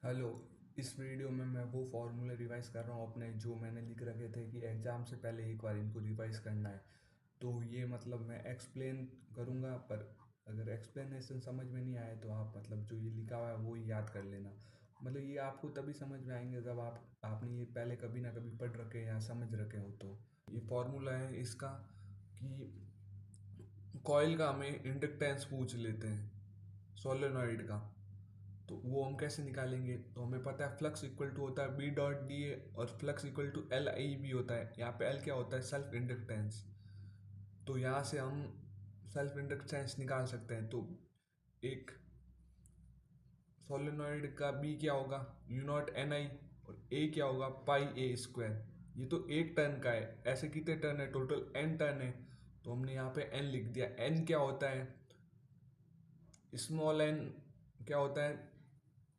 Hello. इस video में मैं वो फॉर्मूले रिवाइज कर रहा हूँ अपने, जो मैंने लिख रखे थे कि एग्ज़ाम से पहले एक बार इनको रिवाइज करना है। तो ये मतलब मैं एक्सप्लेन करूँगा, पर अगर एक्सप्लेनेशन समझ में नहीं आए तो आप मतलब जो ये लिखा हुआ है वो ही याद कर लेना। मतलब ये आपको तभी समझ में आएंगे जब आपने ये पहले कभी ना कभी पढ़ रखे या समझ रखे हो। तो ये फॉर्मूला है इसका कि कॉइल का हमें इंडक्टेंस पूछ लेते हैं सोलेनॉइड का। तो वो हम कैसे निकालेंगे? तो हमें पता है फ्लक्स इक्वल टू होता है बी डॉट डी ए, और flux equal to L I B होता है। यहाँ पे एल क्या होता है? Self inductance. तो यहाँ से हम सेल्फ इंडक्टेंस निकाल सकते हैं। तो एक सोलेनॉइड का बी क्या होगा? यू नॉट एन आई, और ए क्या होगा? पाई ए स्क्वायर। ये तो एक टर्न का है, ऐसे कितने टर्न है? टोटल एन टर्न है। तो हमने यहाँ पे एन लिख दिया। एन क्या होता है? स्मॉल एन क्या होता है?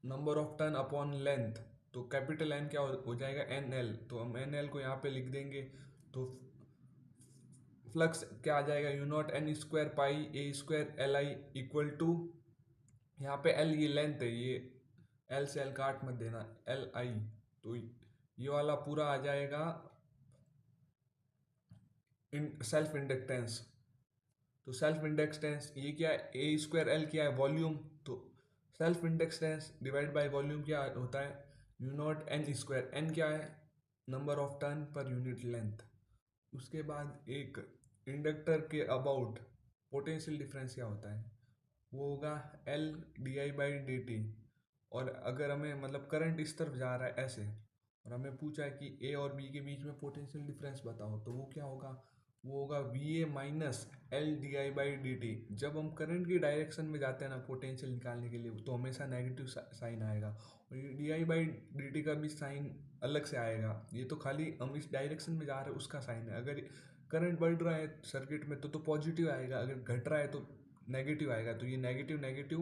Number of turn upon length. तो कैपिटल एन क्या हो जाएगा? N L. तो हम एन एल को यहाँ पे लिख देंगे। तो फ्लक्स क्या आ जाएगा? U naught N square pi A square L I equal to, यहाँ पे एल ये लेंथ है, ये एल से एल काट मत देना, एल आई। तो ये वाला पूरा आ जाएगा इन सेल्फ इंडक्टेंस। तो सेल्फ इंडक्टेंस ये क्या है? ए स्क्वायर एल क्या है? वॉल्यूम। तो self inductance divide by volume क्या होता है? U naught N square. N क्या है? Number of turn per unit length. उसके बाद एक इंडक्टर के अबाउट पोटेंशियल डिफरेंस क्या होता है? वो होगा L D I by D T. और अगर हमें मतलब करंट इस तरफ जा रहा है ऐसे, और हमें पूछा है कि ए और बी के बीच में पोटेंशियल डिफरेंस बताओ, तो वो क्या होगा? वो होगा V A minus L D I by D T. जब हम करंट की डायरेक्शन में जाते हैं ना पोटेंशियल निकालने के लिए, तो हमेशा नेगेटिव साइन आएगा, और ये D I by D T का भी साइन अलग से आएगा। ये तो खाली हम इस डायरेक्शन में जा रहे हैं उसका साइन है। अगर करंट बढ़ रहा है सर्किट में तो पॉजिटिव आएगा, अगर घट रहा है तो नेगेटिव आएगा। तो ये नेगेटिव नेगेटिव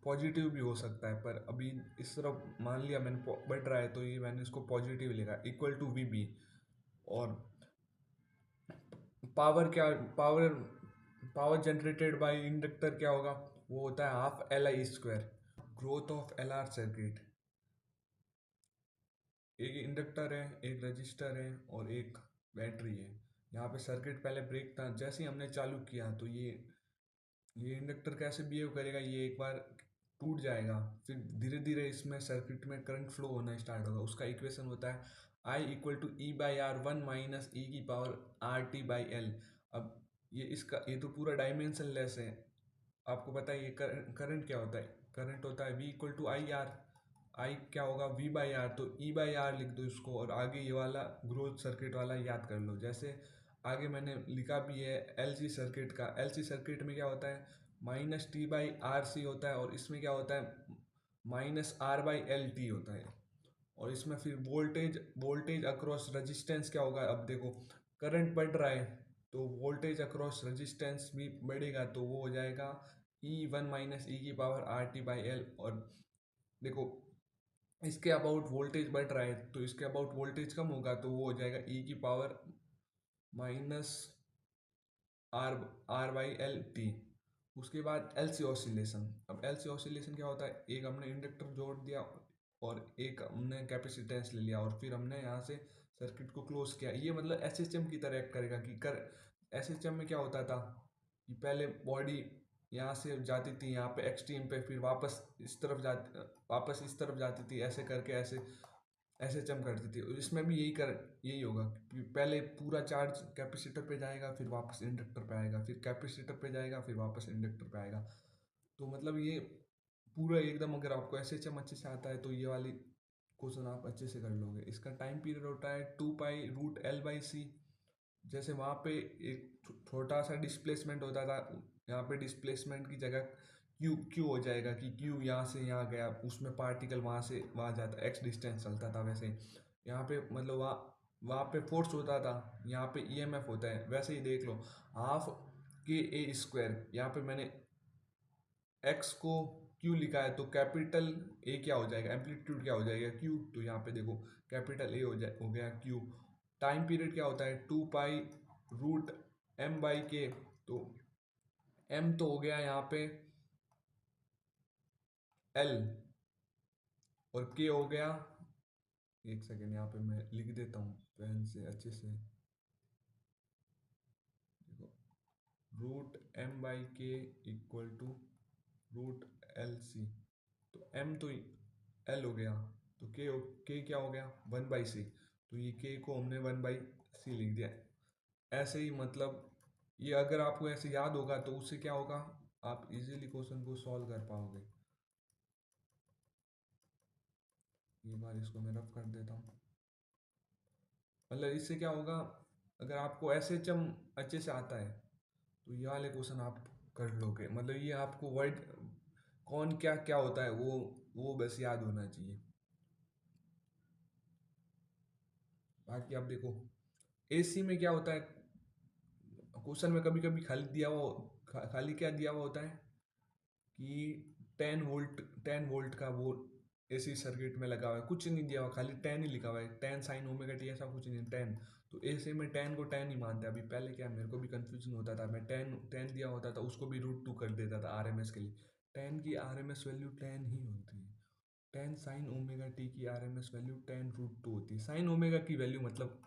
पॉजिटिव भी हो सकता है, पर अभी इस तरफ मान लिया मैंने बढ़ रहा है तो ये मैंने इसको पॉजिटिव लिखा इक्वल टू वी बी। और पावर क्या? Power power generated by inductor क्या होगा? वो होता है half L I square. Growth of L R circuit. एक इंडक्टर है, एक रजिस्टर है, और एक बैटरी है। यहाँ पे सर्किट पहले ब्रेक था, जैसे ही हमने चालू किया तो ये इंडक्टर कैसे बिहेव करेगा? ये एक बार टूट जाएगा, फिर धीरे धीरे इसमें सर्किट में करंट फ्लो होना स्टार्ट होगा। उसका इक्वेशन होता है I equal to E by are one minus e की power R T by L. अब ये तो पूरा डायमेंशन लेस है। आपको पता है ये करंट क्या होता है? करंट होता है V equal to I R. I क्या होगा? V by R. तो ई बाई आर लिख दो इसको, और आगे ये वाला ग्रोथ सर्किट वाला याद कर लो। जैसे आगे मैंने लिखा भी है एल सी सर्किट का। एल सी सर्किट में क्या होता है? Minus T by are C होता है, और इसमें क्या होता है? Minus R by L T होता है। और इसमें फिर वोल्टेज वोल्टेज अक्रॉस रेजिस्टेंस क्या होगा? अब देखो करंट बढ़ रहा है तो वोल्टेज अक्रॉस रेजिस्टेंस भी बढ़ेगा, तो वो हो जाएगा ई वन माइनस ई की power R T by L. और देखो इसके अबाउट वोल्टेज बढ़ रहा है तो इसके अबाउट वोल्टेज कम होगा, तो वो हो जाएगा ई की power minus R R by L T. उसके बाद एल सी ऑसिलेशन। अब एल सी ऑसिलेशन क्या होता है? एक हमने इंडक्टर जोड़ दिया, और एक हमने कैपेसिटेंस ले लिया, और फिर हमने यहाँ से सर्किट को क्लोज किया। ये मतलब एस एच एम की तरह एक्ट करेगा कि कर एस एच एम में क्या होता था कि पहले बॉडी यहाँ से जाती थी यहाँ पे एक्सट्रीम पे, फिर वापस इस तरफ जाती थी, ऐसे करके ऐसे ऐसे चम करती थी। और इसमें भी यही होगा कि पहले पूरा चार्ज कैपेसिटर पे जाएगा, फिर वापस इंडक्टर पे आएगा, फिर कैपेसिटर पे जाएगा, फिर वापस इंडक्टर पे आएगा। तो मतलब ये पूरा एकदम, अगर आपको ऐसे चम अच्छे से आता है तो ये वाली क्वेश्चन आप अच्छे से कर लोगे। इसका टाइम पीरियड होता है two pi root L by C. जैसे वहाँ पे एक छोटा सा डिस्प्लेसमेंट होता था, यहाँ पे डिस्प्लेसमेंट की जगह क्यू क्यू हो जाएगा कि क्यू यहाँ से यहाँ गया, उसमें पार्टिकल वहाँ से वहाँ जाता, एक्स डिस्टेंस चलता था। वैसे यहाँ पे मतलब वहाँ पे फोर्स होता था, यहाँ पे ईएमएफ होता है। वैसे ही देख लो हाफ के ए स्क्वायर, यहाँ पे मैंने एक्स को क्यू लिखा है, तो कैपिटल ए क्या हो जाएगा? एम्पलीट्यूड क्या हो जाएगा? क्यू। तो यहाँ पे देखो कैपिटल ए हो गया क्यू। टाइम पीरियड क्या होता है? Two pi root M by K. तो एम तो हो गया यहाँ पे एल, और के हो गया, एक सेकेंड यहाँ पे मैं लिख देता हूँ पेन से अच्छे से। देखो, root M by K equal to root L C. तो एम तो एल हो गया, तो के क्या हो गया, 1/c। तो ये के को हमने 1/c लिख दिया। ऐसे ही मतलब ये अगर आपको ऐसे याद होगा तो उससे क्या होगा, आप इजीली क्वेश्चन को सॉल्व कर पाओगे। ये बार इसको मैं रफ कर देता हूँ। मतलब इससे क्या होगा, अगर आपको एस एच एम अच्छे से आता है तो ये वाले क्वेश्चन आप कर लोगे। मतलब ये आपको वर्ड कौन क्या क्या होता है वो बस याद होना चाहिए। बाकी आप देखो एसी में क्या होता है, क्वेश्चन में कभी कभी खाली दिया हुआ खाली क्या दिया हुआ होता है कि 10 वोल्ट का वो एसी सर्किट में लगा हुआ है, कुछ नहीं दिया हुआ, खाली 10 ही लिखा हुआ है, 10 sin ω t, ऐसा कुछ नहीं, 10। तो ऐसे में 10 को 10 ही मानते हैं। अभी पहले क्या मेरे को भी कंफ्यूजन होता था, मैं 10 दिया होता था उसको भी √2 कर देता था आरएमएस के लिए। 10 की आरएमएस वैल्यू 10 ही होती है। 10 sin ω t की आरएमएस वैल्यू 10 √2 होती है। साइन ओमेगा की वैल्यू मतलब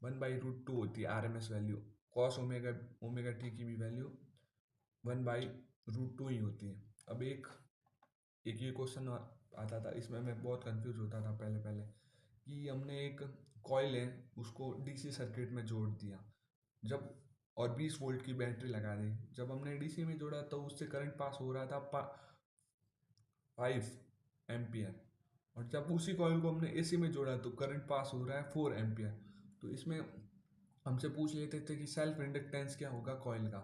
1/√2 होती है RMS value. Cos omega T की भी वैल्यू 1/√2 ही होती है। अब एक एक ये क्वेश्चन आता था, इसमें मैं बहुत कंफ्यूज होता था पहले पहले, कि हमने एक कॉइल है उसको डीसी सर्किट में जोड़ दिया, जब और 20 वोल्ट की बैटरी लगा दी। जब हमने डीसी में जोड़ा तो उससे करंट पास हो रहा था 5 एम्पियर, और जब उसी कॉइल को हमने एसी में जोड़ा तो करंट पास हो रहा है 4 एम्पियर। तो इसमें हमसे पूछ लेते थे कि सेल्फ इंडक्टेंस क्या होगा कॉइल का।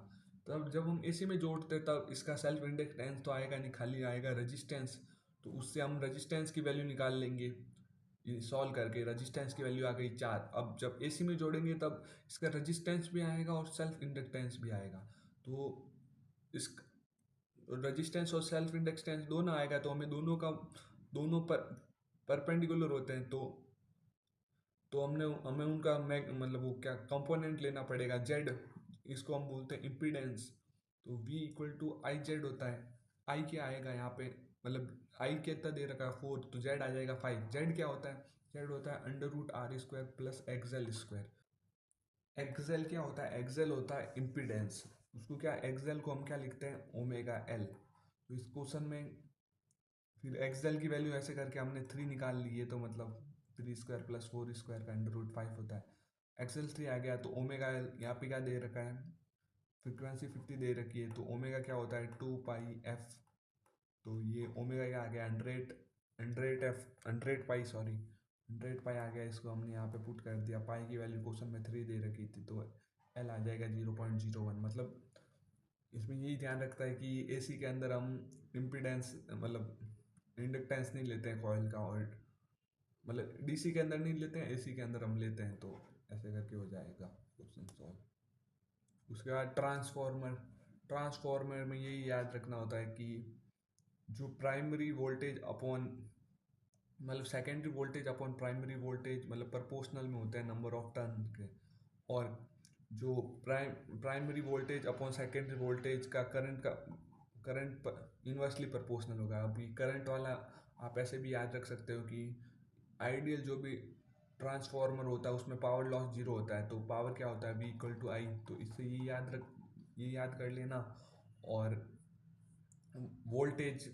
तब जब हम एसी में जोड़ते तब इसका सेल्फ इंडक्टेंस तो आएगा नहीं, खाली आएगा रेजिस्टेंस। तो उससे हम रेजिस्टेंस की वैल्यू निकाल लेंगे, ये सॉल्व करके रेजिस्टेंस की वैल्यू आ गई 4। अब जब एसी में जोड़ेंगे तब इसका रेजिस्टेंस भी आएगा और सेल्फ इंडक्टेंस भी आएगा। तो इस रेजिस्टेंस और सेल्फ इंडक्टेंस दोनों आएगा, तो हमें दोनों पर परपेंडिकुलर होते हैं। तो हमें उनका मतलब वो क्या कंपोनेंट लेना पड़ेगा, जेड, इसको हम बोलते हैं इम्पीडेंस। तो V = I/Z होता है। आई क्या आएगा यहाँ पे, मतलब आई कितना दे रखा है 4, तो जेड आ जाएगा 5। जेड क्या होता है, जेड होता है √R² plus XL square. XL क्या होता है, एक्सएल होता है इम्पीडेंस। उसको क्या, एक्सएल को हम क्या लिखते हैं, ω/L। तो इस क्वेश्चन में फिर एक्सएल की वैल्यू ऐसे करके हमने 3 निकाल ली है, तो मतलब 3² + 4² का √5 होता है। एक्सएल 3 आ गया, तो ओमेगा यहाँ पे क्या दे रखा है, फ्रिक्वेंसी 50 दे रखी है, तो ओमेगा क्या होता है 2πf। तो ये ओमेगा क्या आ गया 100π आ गया। इसको हमने यहाँ पे पुट कर दिया, पाई की वैल्यू क्वेश्चन में 3 दे रखी थी, तो एल आ जाएगा 0.01। मतलब इसमें यही ध्यान रखता है कि एसी के अंदर हम इम्पीडेंस मतलब इंडक्टेंस नहीं लेते हैं कॉइल का, और मतलब डीसी के अंदर नहीं लेते हैं, एसी के अंदर हम लेते हैं। तो ऐसे करके हो जाएगा क्वेश्चन सॉल्व। उसके बाद ट्रांसफॉर्मर में यही याद रखना होता है कि जो प्राइमरी वोल्टेज अपॉन मतलब secondary voltage upon primary voltage मतलब प्रोपोर्शनल में होते हैं नंबर ऑफ टर्न के, और जो primary voltage upon secondary voltage का करंट इन्वर्सली प्रोपोर्शनल होगा। अभी करंट वाला आप ऐसे भी याद रख सकते हो कि आइडियल जो भी ट्रांसफॉर्मर होता है उसमें पावर लॉस 0 होता है, तो पावर क्या होता है V = I। तो इससे ये याद कर लेना। और वोल्टेज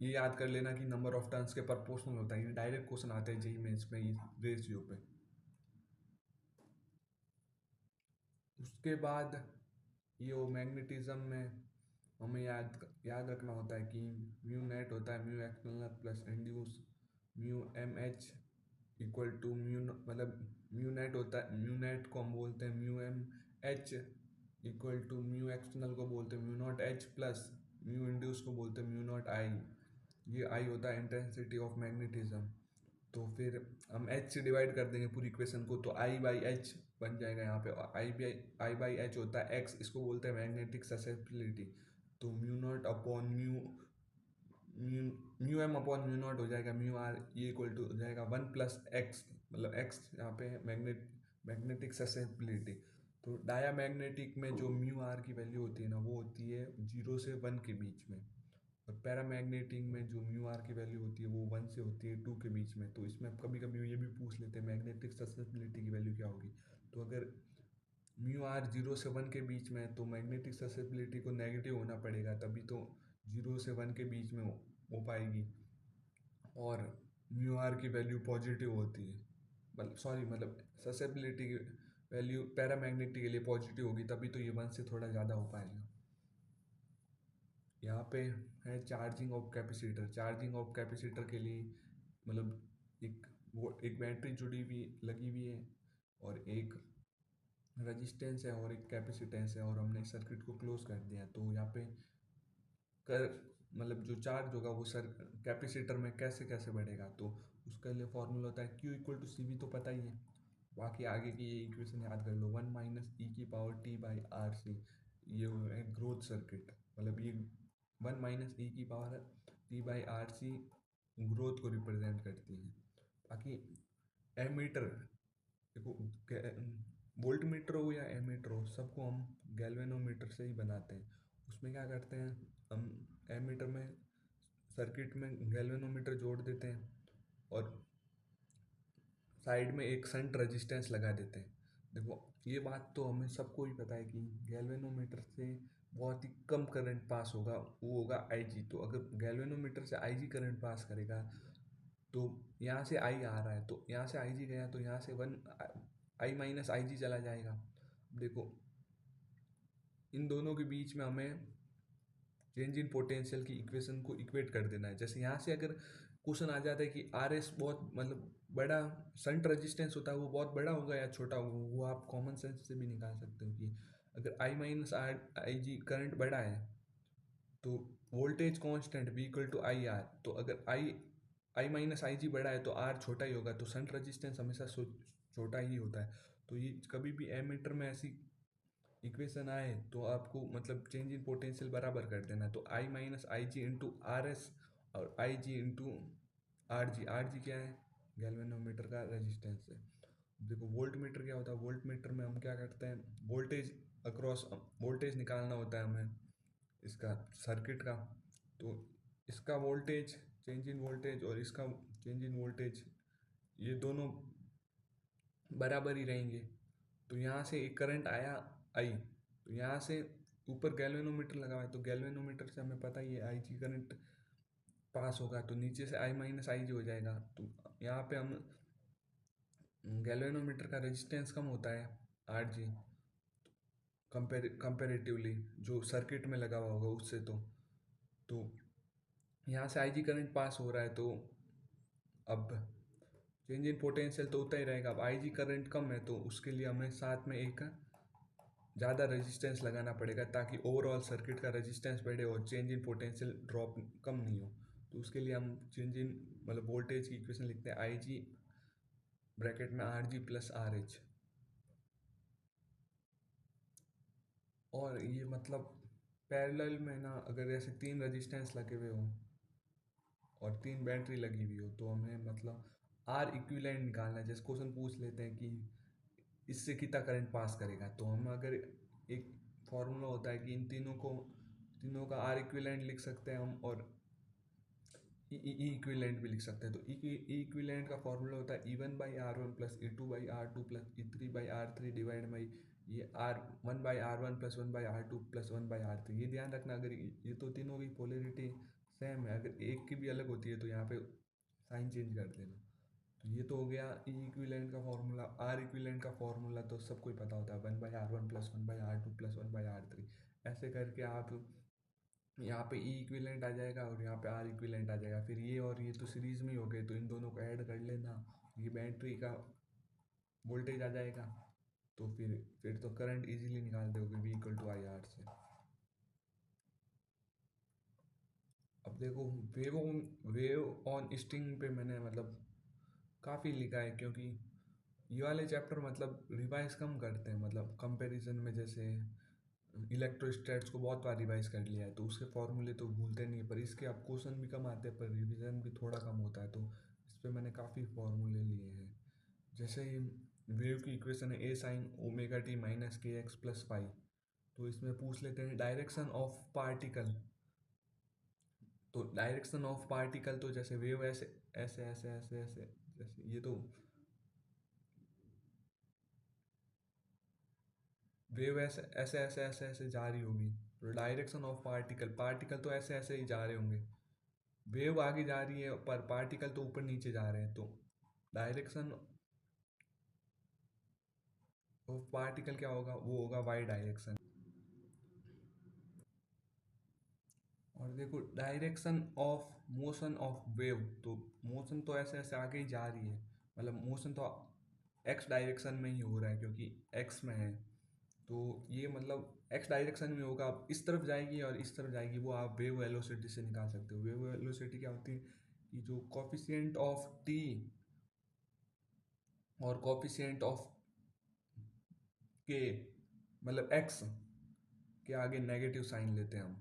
ये याद कर लेना कि नंबर ऑफ टर्न्स के प्रोपोर्शनल होता है। ये डायरेक्ट क्वेश्चन आते हैं जेईई मेंस में इस रेशियो पे। उसके बाद ये वो मैग्नेटिज्म में हमें याद रखना होता है कि म्यू नेट होता है mu external plus induce mu M H equal to mu, मतलब म्यू नेट होता है, म्यू नेट को हम बोलते हैं mu M H equal to mu external को बोलते हैं mu naught H plus mu induce को बोलते हैं म्यू नॉट आई। ये आई होता है इंटेंसिटी ऑफ मैग्नेटिज्म। तो फिर हम एच से डिवाइड कर देंगे पूरी इक्वेशन को, तो I/H बन जाएगा। यहाँ पे I/H होता है एक्स, इसको बोलते हैं मैग्नेटिक ससेप्टिबिलिटी। तो mu naught upon mu mu M upon mu naught हो जाएगा म्यू आर, ये इक्वल टू हो जाएगा 1 + x, मतलब x यहाँ पे मैग्नेटिक ससेप्टिबिलिटी। तो डायामैग्नेटिक में जो म्यू आर की वैल्यू होती है ना, वो होती है 0 से 1 के बीच में, और पैरामैग्नेटिक में जो म्यू आर की वैल्यू होती है वो 1 से होती है 2 के बीच में। तो इसमें कभी कभी ये भी पूछ लेते हैं मैग्नेटिक ससेप्टिबिलिटी की वैल्यू क्या होगी। तो अगर म्यू आर 0 से 1 के बीच में, तो मैग्नेटिक ससेप्टिबिलिटी को नेगेटिव होना पड़ेगा, तभी तो 0 से 1 के बीच में हो पाएगी। और म्यू आर की वैल्यू पॉजिटिव होती है, मतलब सॉरी, मतलब ससेप्टिबिलिटी की वैल्यू पैरामैग्नेटिक के लिए पॉजिटिव होगी, तभी तो ये 1 से थोड़ा ज़्यादा हो पाएगा। यहाँ पे है charging of capacitor. Charging of capacitor के लिए मतलब एक बैटरी जुड़ी हुई लगी हुई है, और एक रजिस्टेंस है और एक कैपेसिटेंस है, और हमने सर्किट को क्लोज कर दिया। तो यहाँ पे कर मतलब जो चार्ज होगा वो सर कैपेसिटर में कैसे कैसे बढ़ेगा, तो उसके लिए फॉर्मूला होता है Q equal to c v, तो पता ही है। बाकी आगे की ये इक्वेशन याद कर लो, 1 माइनस ई की power t by are c. ये है ग्रोथ सर्किट, मतलब ये 1 माइनस ई की power t by are c growth को रिप्रेजेंट करती है। बाकी एमीटर, देखो वोल्ट मीटर हो या एमीटर हो, सबको हम गैल्वेनोमीटर से ही बनाते हैं। उसमें क्या करते हैं, हम एमीटर में सर्किट में गैल्वेनोमीटर जोड़ देते हैं, और साइड में एक शंट रेजिस्टेंस लगा देते हैं। देखो ये बात तो हमें सबको ही पता है कि गैल्वेनोमीटर से बहुत ही कम करंट पास होगा, वो होगा आईजी। तो अगर गैल्वेनोमीटर से आईजी करंट पास करेगा, तो यहाँ से आई आ रहा है, तो यहाँ से आई जी गया, तो यहाँ से 1 आई माइनस आई जी चला जाएगा। देखो इन दोनों के बीच में हमें चेंज इन पोटेंशियल की इक्वेशन को इक्वेट कर देना है। जैसे यहाँ से अगर क्वेश्चन आ जाता है कि आर एस बहुत मतलब बड़ा शंट रेजिस्टेंस होता है, वो बहुत बड़ा होगा या छोटा होगा, वो आप कॉमन सेंस से भी निकाल सकते हो कि अगर आई माइनस आई जी करंट बड़ा है, तो voltage constant V equal to I r. तो अगर आई माइनस आई जी बड़ा है तो आर छोटा ही होगा, तो शंट रेजिस्टेंस हमेशा छोटा ही होता है। तो ये कभी भी एमीटर में ऐसी इक्वेशन आए तो आपको मतलब चेंज इन पोटेंशियल बराबर कर देना है। तो I minus I G into R S और I G into R G. R G क्या है, गैल्वेनोमीटर का रेजिस्टेंस है। देखो वोल्ट मीटर क्या होता है, वोल्ट मीटर में हम क्या करते हैं, वोल्टेज अक्रॉस वोल्टेज निकालना होता है हमें इसका सर्किट का। तो इसका वोल्टेज चेंज इन वोल्टेज और इसका चेंज इन वोल्टेज, ये दोनों बराबर ही रहेंगे। तो यहाँ से एक करंट आया आई, तो यहाँ से ऊपर गैल्वेनोमीटर लगा हुआ है, तो गैल्वेनोमीटर से हमें पता ही है आई जी करंट पास होगा, तो नीचे से आई माइनस आई जी हो जाएगा। तो यहाँ पे हम गैल्वेनोमीटर का रेजिस्टेंस कम होता है आर जी कंपेरेटिवली जो सर्किट में लगा हुआ होगा उससे। तो यहाँ से आई जी करंट पास हो रहा है, तो अब चेंज इन पोटेंशियल तो होता ही रहेगा। अब आई जी करंट कम है, तो उसके लिए हमें साथ में एक ज़्यादा रेजिस्टेंस लगाना पड़ेगा, ताकि ओवरऑल सर्किट का रेजिस्टेंस बढ़े और चेंज इन पोटेंशियल ड्रॉप कम नहीं हो। तो उसके लिए हम चेंज इन मतलब वोल्टेज की इक्वेशन लिखते हैं, आई जी ब्रैकेट में R G plus R H. और ये मतलब पैरेलल में ना, अगर ऐसे 3 रेजिस्टेंस लगे हुए हों और 3 बैटरी लगी हुई हो, तो हमें मतलब आर इक्विवेलेंट निकालना है। जैसे क्वेश्चन पूछ लेते हैं कि इससे कितना करंट पास करेगा, तो हम अगर एक फॉर्मूला होता है कि इन तीनों का आर इक्विवेलेंट लिख सकते हैं हम, और ई इक्विवेलेंट भी लिख सकते हैं। तो ई इक्विवेलेंट का फॉर्मूला होता है E1 by are one plus E2 by are two plus E3 by are three divide by ये R1 by are one plus 1 by are two plus 1 by are three. ये ध्यान रखना, अगर ये तो तीनों की पोलरिटी सेम है, अगर एक की भी अलग होती है तो यहाँ पे साइन चेंज कर देना। तो ये तो हो गया ई इक्विवेलेंट का फॉर्मूला। आर इक्विवेलेंट का फॉर्मूला तो सबको ही पता होता है, 1 by are one plus 1 by are two plus 1 by are three. ऐसे करके आप यहाँ पे ई इक्विवेलेंट आ जाएगा और यहाँ पे आर इक्विवेलेंट आ जाएगा। फिर ये और ये तो सीरीज में ही हो गए, तो इन दोनों को ऐड कर लेना, ये बैटरी का वोल्टेज आ जाएगा। तो फिर तो करंट इजीली निकाल दोगे V equal to I r से। अब देखो वेव ऑन स्ट्रिंग पे मैंने मतलब काफ़ी लिखा है, क्योंकि ये वाले चैप्टर मतलब रिवाइज कम करते हैं, मतलब कंपैरिजन में जैसे इलेक्ट्रोस्टैट्स को बहुत बार रिवाइज कर लिया है, तो उसके फॉर्मूले तो भूलते नहीं है, पर इसके अब क्वेश्चन भी कम आते हैं पर रिवीजन भी थोड़ा कम होता है। तो इस पर मैंने काफ़ी फॉर्मूले लिए हैं। जैसे वेव की इक्वेशन है ए साइन ओमेगा टी माइनस के एक्स प्लस फाइव। तो इसमें पूछ लेते हैं डायरेक्शन ऑफ पार्टिकल तो डायरेक्शन ऑफ पार्टिकल तो जैसे वेव ऐसे ऐसे ऐसे ऐसे ऐसे, जैसे ये तो वेव ऐसे ऐसे ऐसे ऐसे ऐसे जा रही होगी, तो डायरेक्शन ऑफ पार्टिकल, पार्टिकल तो ऐसे ऐसे ही जा रहे होंगे। वेव आगे जा रही है पर पार्टिकल तो ऊपर नीचे जा रहे हैं, तो डायरेक्शन ऑफ पार्टिकल क्या होगा, वो होगा वाई डायरेक्शन। और देखो direction of motion of wave, तो मोशन तो ऐसे ऐसे आगे ही जा रही है, मतलब मोशन तो एक्स डायरेक्शन में ही हो रहा है क्योंकि एक्स में है। तो ये मतलब एक्स डायरेक्शन में होगा, अब इस तरफ जाएगी और इस तरफ जाएगी, वो आप वेव वेलोसिटी से निकाल सकते हो। वेव वेलोसिटी क्या होती है कि जो कॉफिशिएंट ऑफ टी और कॉफिशिएंट ऑफ के, मतलब एक्स के आगे नेगेटिव साइन लेते हैं हम।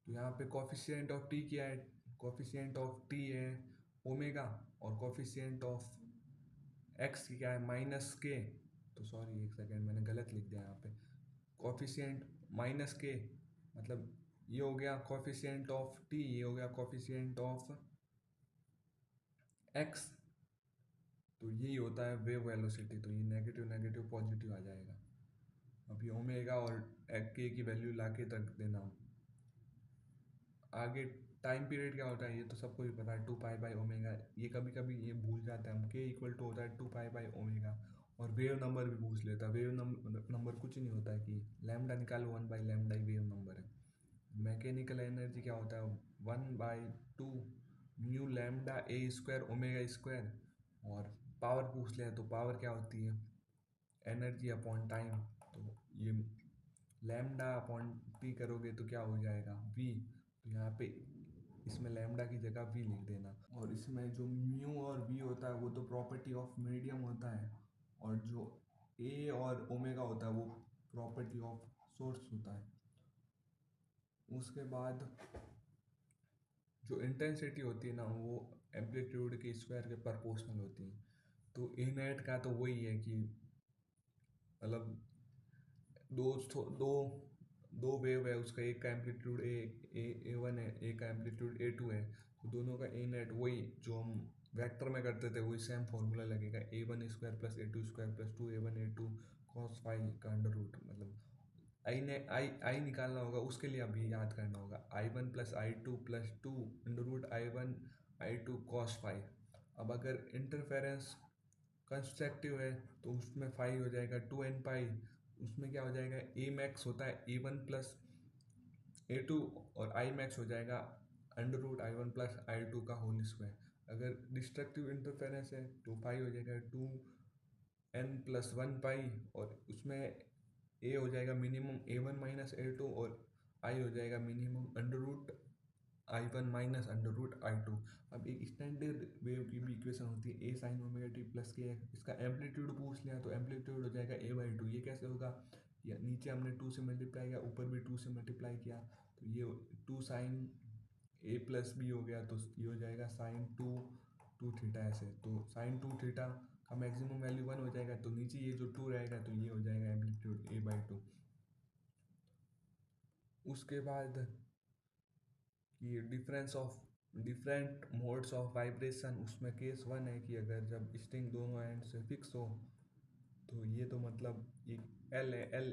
तो यहाँ पे कॉफिशिएंट ऑफ टी क्या है, कॉफिशिएंट ऑफ टी है ओमेगा, और कॉफिशिएंट ऑफ एक्स क्या है माइनस के। तो सॉरी एक सेकेंड, मैंने गलत लिख दिया यहाँ पे, कॉफिशिएंट माइनस के, मतलब ये हो गया कॉफिशिएंट ऑफ टी, ये हो गया कॉफिशिएंट ऑफ एक्स। तो यही होता है वेव वेलोसिटी। तो ये नेगेटिव नेगेटिव पॉजिटिव आ जाएगा। अभी ओमेगा और के की वैल्यू लाके तक देना। आगे टाइम पीरियड क्या होता है ये तो सबको ही पता है, 2 पाई बाई ओमेगा। ये कभी कभी ये भूल जाते हैं हम, के इक्वल टू होता है 2 पाई बाई ओमेगा। और वेव नंबर भी पूछ लेता है, वेव नंबर कुछ नहीं होता है कि लैम्डा निकालो, 1/λ ही वेव नंबर है। मैकेनिकल एनर्जी क्या होता है, 1/2 म्यू लैम्डा ए स्क्वायर ओमेगा स्क्वायर। और पावर पूछ लिया तो पावर क्या होती है, एनर्जी अपॉन टाइम। तो ये लैम्डा अपॉन टी करोगे तो क्या हो जाएगा, वी। तो यहाँ पे इसमें लैम्डा की जगह वी लिख देना। और इसमें जो म्यू और वी होता है वो तो प्रॉपर्टी ऑफ मीडियम होता है, और जो ए और ओमेगा होता है वो प्रॉपर्टी ऑफ सोर्स होता है। उसके बाद जो इंटेंसिटी होती है ना, वो एम्पलीट्यूड के स्क्वायर के प्रोपोर्शनल होती है। तो ए नेट का तो वही है कि मतलब दो दो दो वेव है, उसका एक का एम्पलीट्यूड ए वन है, एक का एम्पलीट्यूड ए टू है। तो दोनों का ए नेट वही जो हम वेक्टर में करते थे वही सेम फॉर्मूला लगेगा, a one square plus a two square plus 2a1 a2 cos phi का अंडर रूट। मतलब आई निकालना होगा, उसके लिए अभी याद करना होगा, i1 + i2 + 2 √i1 i2 cos phi. अब अगर इंटरफेरेंस कंस्ट्रक्टिव है तो उसमें फाई हो जाएगा 2n पाई। उसमें क्या हो जाएगा, ए मैक्स होता है a1 + a2, और आई मैक्स हो जाएगा √i1 + i2 का होल स्क्वायर। अगर डिस्ट्रक्टिव इंटरफेरेंस है तो फाई हो जाएगा 2n + 1 पाई, और उसमें ए हो जाएगा मिनिमम a1 - a2, और आई हो जाएगा मिनिमम √i1 - √i2। अब एक स्टैंडर्ड वेव की भी इक्वेशन होती है, a sin omega t + k। इसका एम्पलीट्यूड पूछ लिया तो एम्पलीट्यूड हो जाएगा a/2। ये कैसे होगा, या नीचे हमने 2 से मल्टीप्लाई किया, ऊपर भी 2 से मल्टीप्लाई किया, तो ये 2 sin a + b हो गया, तो ये हो जाएगा sin 2 ऐसे। तो sin 2 का मैक्सिमम वैल्यू 1 हो जाएगा, तो नीचे ये जो 2 रहेगा तो ये हो जाएगा एम्पलीट्यूड a/2। उसके बाद कि difference of different modes of vibration, उसमें केस 1 है कि अगर जब स्ट्रिंग दोनों एंड से फिक्स हो, तो ये तो मतलब ये एल है, एल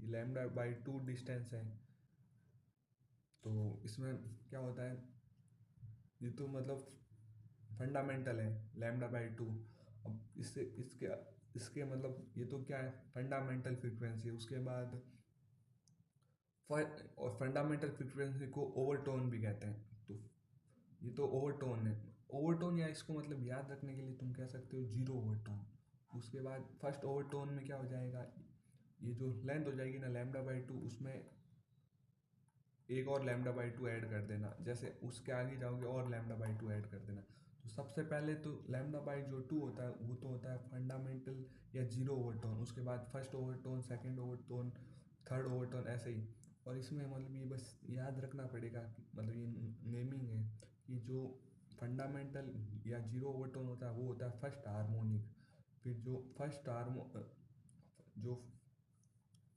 λ/2 डिस्टेंस है। तो इसमें क्या होता है, ये तो मतलब फंडामेंटल है λ/2। अब इससे इसके इसके मतलब ये तो क्या है, फंडामेंटल फ्रीक्वेंसी। उसके बाद और फंडामेंटल फ्रीक्वेंसी को ओवरटोन भी कहते हैं। तो ये तो ओवरटोन है। ओवरटोन, या इसको मतलब याद रखने के लिए तुम कह सकते हो जीरो ओवरटोन। उसके बाद फर्स्ट ओवरटोन में क्या हो जाएगा, ये जो लेंथ हो जाएगी ना λ/2, उसमें एक और λ/2 ऐड कर देना, जैसे उसके आगे जाओगे और λ/2 ऐड कर देना। तो सबसे पहले तो λ/2 होता है, वो तो होता है फंडामेंटल या जीरो ओवरटोन। उसके बाद first overtone, second overtone, third overtone, ऐसे ही। और इसमें मतलब ये बस याद रखना पड़ेगा कि मतलब ये नेमिंग है कि जो फंडामेंटल या जीरो ओवरटोन होता है वो होता है फर्स्ट हार्मोनिक। फिर जो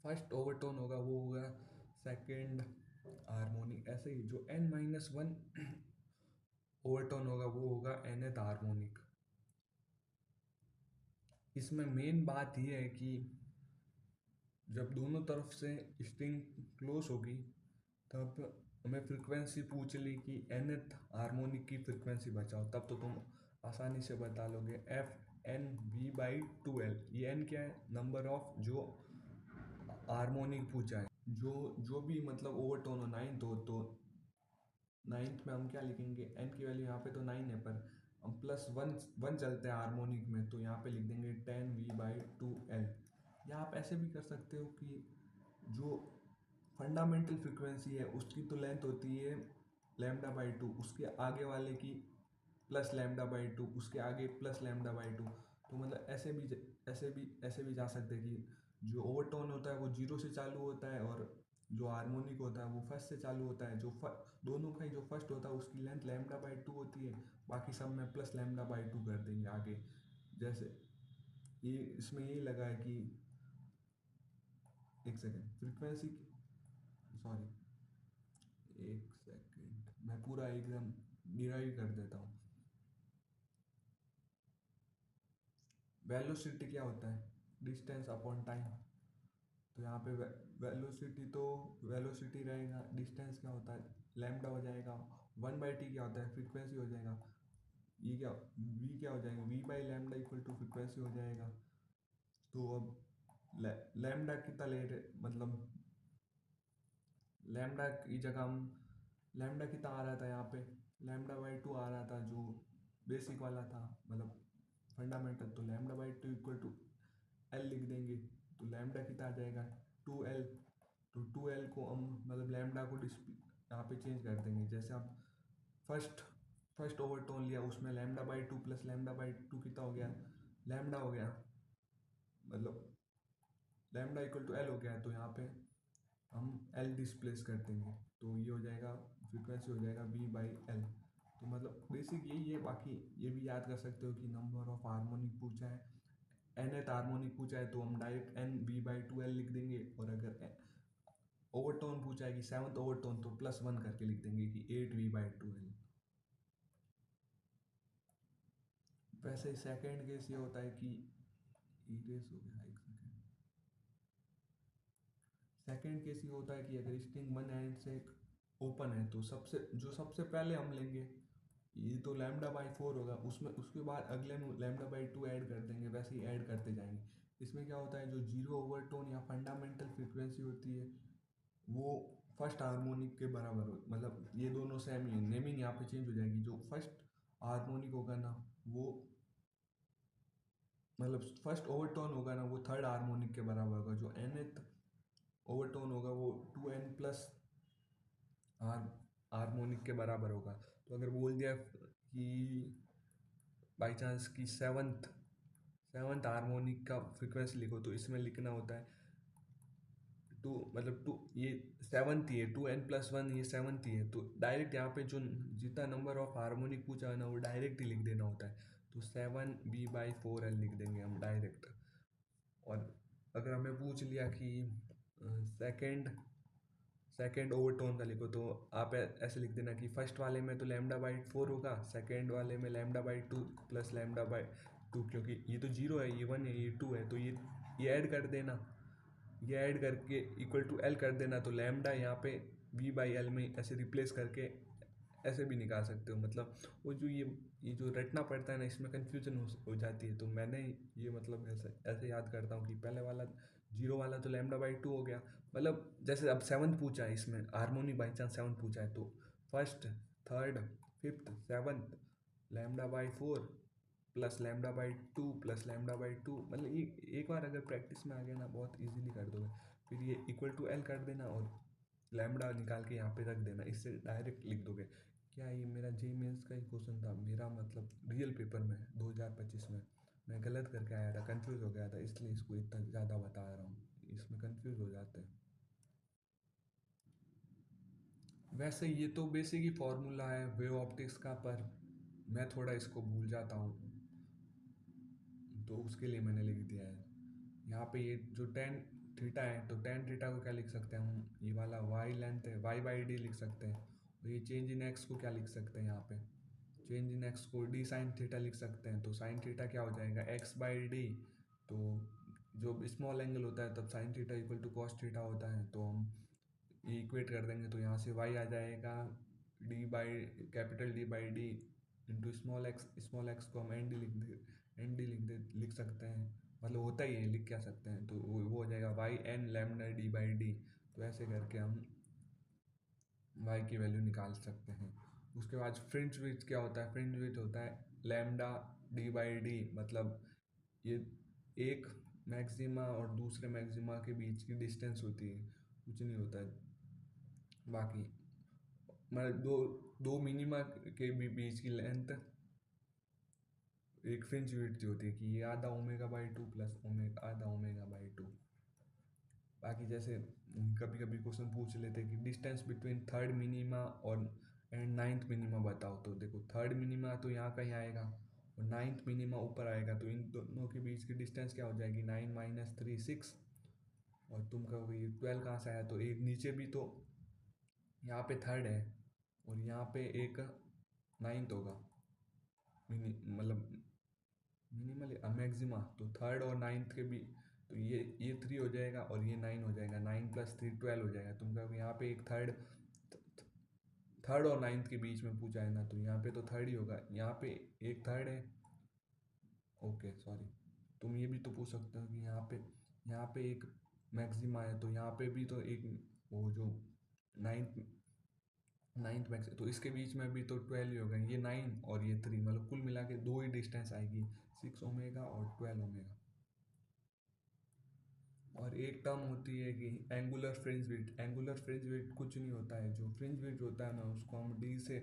फर्स्ट ओवरटोन होगा वो होगा सेकंड हार्मोनिक। ऐसे ही जो n-1 ओवरटोन होगा वो होगा nth हार्मोनिक। इसमें मेन बात यह है कि जब दोनों तरफ से स्ट्रिंग क्लोज होगी तब हमें फ्रीक्वेंसी पूछ ली कि nth हार्मोनिक की फ्रीक्वेंसी बताओ, तब तो तुम आसानी से बता लोगे f(n)v/2l। ये n क्या है? नंबर ऑफ जो हार्मोनिक पूछा है, जो जो भी मतलब ओवरटोन हो, नाइन्थ हो तो नाइन्थ में हम क्या लिखेंगे, n की वैल्यू यहाँ पे तो 9 है पर हम +1 चलते हैं हार्मोनिक में, तो यहाँ पे लिख देंगे 10v/2l। या आप ऐसे भी कर सकते हो कि जो फंडामेंटल फ्रीक्वेंसी है उसकी तो लेंथ होती है λ/2, उसके आगे वाले की प्लस λ/2, उसके आगे प्लस λ/2। तो मतलब ऐसे भी जा सकते हैं कि जो ओवरटोन होता है वो 0 से चालू होता है और जो हार्मोनिक होता है वो फर्स्ट से चालू होता है। दोनों का ही जो फर्स्ट होता है उसकी लेंथ λ/2 होती है, बाकी सब में प्लस λ/2 कर देंगे आगे। जैसे ये इसमें ये लगा है कि एक सेकेंड फ्रीक्वेंसी, सॉरी एक सेकेंड मैं पूरा एकदम डिराइव कर देता हूँ। वेलोसिटी क्या होता है? Distance upon time. तो यहाँ पे वेलोसिटी रहेगा, डिस्टेंस क्या होता है? लैम्डा हो जाएगा। 1/t क्या होता है? फ्रीक्वेंसी हो जाएगा। ये क्या v क्या हो जाएगा? v/λ इक्वल टू फ्रीक्वेंसी हो जाएगा। तो अब लैम्डा कितना ले रहे, मतलब लैम्डा की जगह हम लैम्डा कितना आ रहा था यहाँ पे? λ/2 आ रहा था जो बेसिक वाला था, मतलब फंडामेंटल। तो λ/2 इक्वल टू एल लिख देंगे। तो लैम्डा कितना आ जाएगा? 2l। तो 2l को हम मतलब लैम्डा को यहाँ पे चेंज कर देंगे। जैसे आप फर्स्ट फर्स्ट ओवरटोन लिया उसमें λ/2 प्लस λ/2 कितना हो गया? लैम्डा हो गया, मतलब लैम्डा इक्वल टू एल हो गया। तो यहाँ पे हम एल डिस्प्लेस कर देंगे, तो ये हो जाएगा फ्रीक्वेंसी हो जाएगा v/l। तो मतलब बेसिक यही है। बाकी ये भी याद कर सकते हो कि नंबर ऑफ हार्मोनिक पूछा है, nth हार्मोनिक पूछा है तो हम डायरेक्ट n/v/2l लिख देंगे, और अगर ओवरटोन पूछा है कि 7th ओवरटोन तो +1 करके लिख देंगे कि 8v/2l। वैसे सेकेंड केस ये होता है कि इरेज हो गया, एक सेकेंड। सेकेंड केस ये होता है कि अगर स्ट्रिंग वन एंड से ओपन है तो सबसे पहले हम लेंगे ये तो λ/4 होगा, उसमें उसके बाद अगले में λ/2 ऐड कर देंगे, वैसे ही ऐड करते जाएंगे। इसमें क्या होता है, जो जीरो ओवरटोन या फंडामेंटल फ्रीक्वेंसी होती है वो फर्स्ट हार्मोनिक के बराबर हो, मतलब ये दोनों सेम ही है। नेमिंग यहाँ पे चेंज हो जाएगी। जो फर्स्ट हार्मोनिक होगा ना वो, मतलब फर्स्ट ओवरटोन होगा ना वो थर्ड हार्मोनिक के बराबर होगा। जो nth ओवरटोन होगा वो 2n प्लस हार्मोनिक के बराबर होगा। तो अगर बोल दिया कि बाई चांस की सेवन्थ हार्मोनिक का फ्रीक्वेंसी लिखो, तो इसमें लिखना होता है टू, मतलब टू, ये सेवन्थ ही है, 2n+1 ये सेवन्थ ही है। तो डायरेक्ट यहाँ पे जो जितना नंबर ऑफ हार्मोनिक पूछा है ना वो डायरेक्ट ही लिख देना होता है। तो 7v/4l लिख देंगे हम डायरेक्ट। और अगर हमें पूछ लिया कि सेकेंड सेकेंड ओवरटोन का लिखो, तो आप ऐसे लिख देना कि फर्स्ट वाले में तो λ/4 होगा, सेकेंड वाले में λ/2 प्लस λ/2, क्योंकि ये तो 0 है, ये 1 है, ये 2 है, तो ये ऐड कर देना। ये ऐड करके इक्वल टू एल कर देना। तो लैम्डा यहाँ पे v/l में ऐसे रिप्लेस करके ऐसे भी निकाल सकते हो। मतलब वो जो ये जो रटना पड़ता है ना, इसमें कन्फ्यूजन हो जाती है। तो मैंने ये मतलब ऐसे ऐसे याद करता हूँ कि पहले वाला 0 वाला तो λ/2 हो गया। मतलब जैसे अब 7th पूछा है, इसमें हार्मोनिक बाई चांस 7th पूछा है, तो first third fifth 7th λ/4 plus λ/2 plus λ/2, मतलब ये एक बार अगर प्रैक्टिस में आ गया ना बहुत इजीली कर दोगे। फिर ये इक्वल टू एल कर देना और लैम्डा निकाल के यहाँ पे रख देना, इससे डायरेक्ट लिख दोगे। क्या ये मेरा जे मेंस का ही क्वेश्चन था, मेरा मतलब रियल पेपर में 2025 में मैं गलत करके आया था, कंफ्यूज हो गया था, इसलिए इसको इतना ज़्यादा बता रहा हूँ, इसमें कंफ्यूज हो जाते हैं। वैसे ये तो बेसिक ही फॉर्मूला है वेव ऑप्टिक्स का, पर मैं थोड़ा इसको भूल जाता हूँ, तो उसके लिए मैंने लिख दिया है यहाँ पे। ये जो थीटा है तो टेन थीटा को क्या लिख सकते हैं हम, ये वाला वाई लेंथ है वाई बाई डी लिख सकते हैं। और ये चेंज इन एक्स को क्या लिख सकते हैं, यहाँ पे चेंज इन एक्स को डी साइन थीटा लिख सकते हैं। तो साइन थीटा क्या हो जाएगा एक्स बाई डी। तो जो स्मॉल एंगल होता है तब sine theta equal to cos theta होता है, तो हम ये इक्वेट कर देंगे तो यहाँ से वाई आ जाएगा D by capital D by D into small x को हम एन डी लिख सकते हैं। मतलब होता ही है, लिख क्या सकते हैं, तो वो हो जाएगा y n lambda d by d. तो ऐसे करके हम वाई की वैल्यू निकाल सकते हैं। उसके बाद फ्रिंज विड्थ क्या होता है, फ्रिंज विड्थ होता है लैम्डा डी बाई डी। मतलब ये एक मैक्सिमा और दूसरे मैक्सिमा के बीच की डिस्टेंस होती है, कुछ नहीं होता है बाकी। मतलब दो दो मिनिमा के बीच की लेंथ एक फ्रिंज विड्थ होती है कि ये आधा omega by two plus omega आधा ओमेगा बाई टू। बाकी जैसे कभी कभी क्वेश्चन पूछ लेते हैं कि डिस्टेंस बिटवीन थर्ड मिनिमा और एंड नाइन्थ मिनिमा बताओ। तो देखो थर्ड मिनिमा तो यहाँ कहीं आएगा और नाइन्थ मिनिमा ऊपर आएगा, तो इन दोनों के बीच की डिस्टेंस क्या हो जाएगी 9 माइनस 3 6। और तुम कहोगे ये 12 कहाँ से आया, तो एक नीचे भी तो यहाँ पे थर्ड है और यहाँ पे एक नाइन्थ होगा मतलब मिनिमल मैक्सिमा। तो थर्ड और नाइन्थ के भी तो ये 3 हो जाएगा और ये 9 हो जाएगा, 9 प्लस 3 12 हो जाएगा। तुम कहोगे यहाँ पे एक थर्ड और नाइन्थ के बीच में पूछा है ना, तो यहाँ पे तो थर्ड ही होगा, यहाँ पे एक थर्ड है। ओके सॉरी, तुम ये भी तो पूछ सकते हो कि यहाँ पे एक मैक्सिमा है तो यहाँ पे भी तो एक वो जो नाइन्थ नाइन्थ मैक्स, तो इसके बीच में भी तो 12 ही होगा, ये 9 और ये 3, मतलब कुल मिला के दो ही डिस्टेंस आएगी 6 ओमेगा और 12 ओमेगा। और एक टर्म होती है कि angular fringe width. Angular fringe width कुछ नहीं होता है, जो फ्रिंज विड्थ होता है ना उसको हम डी से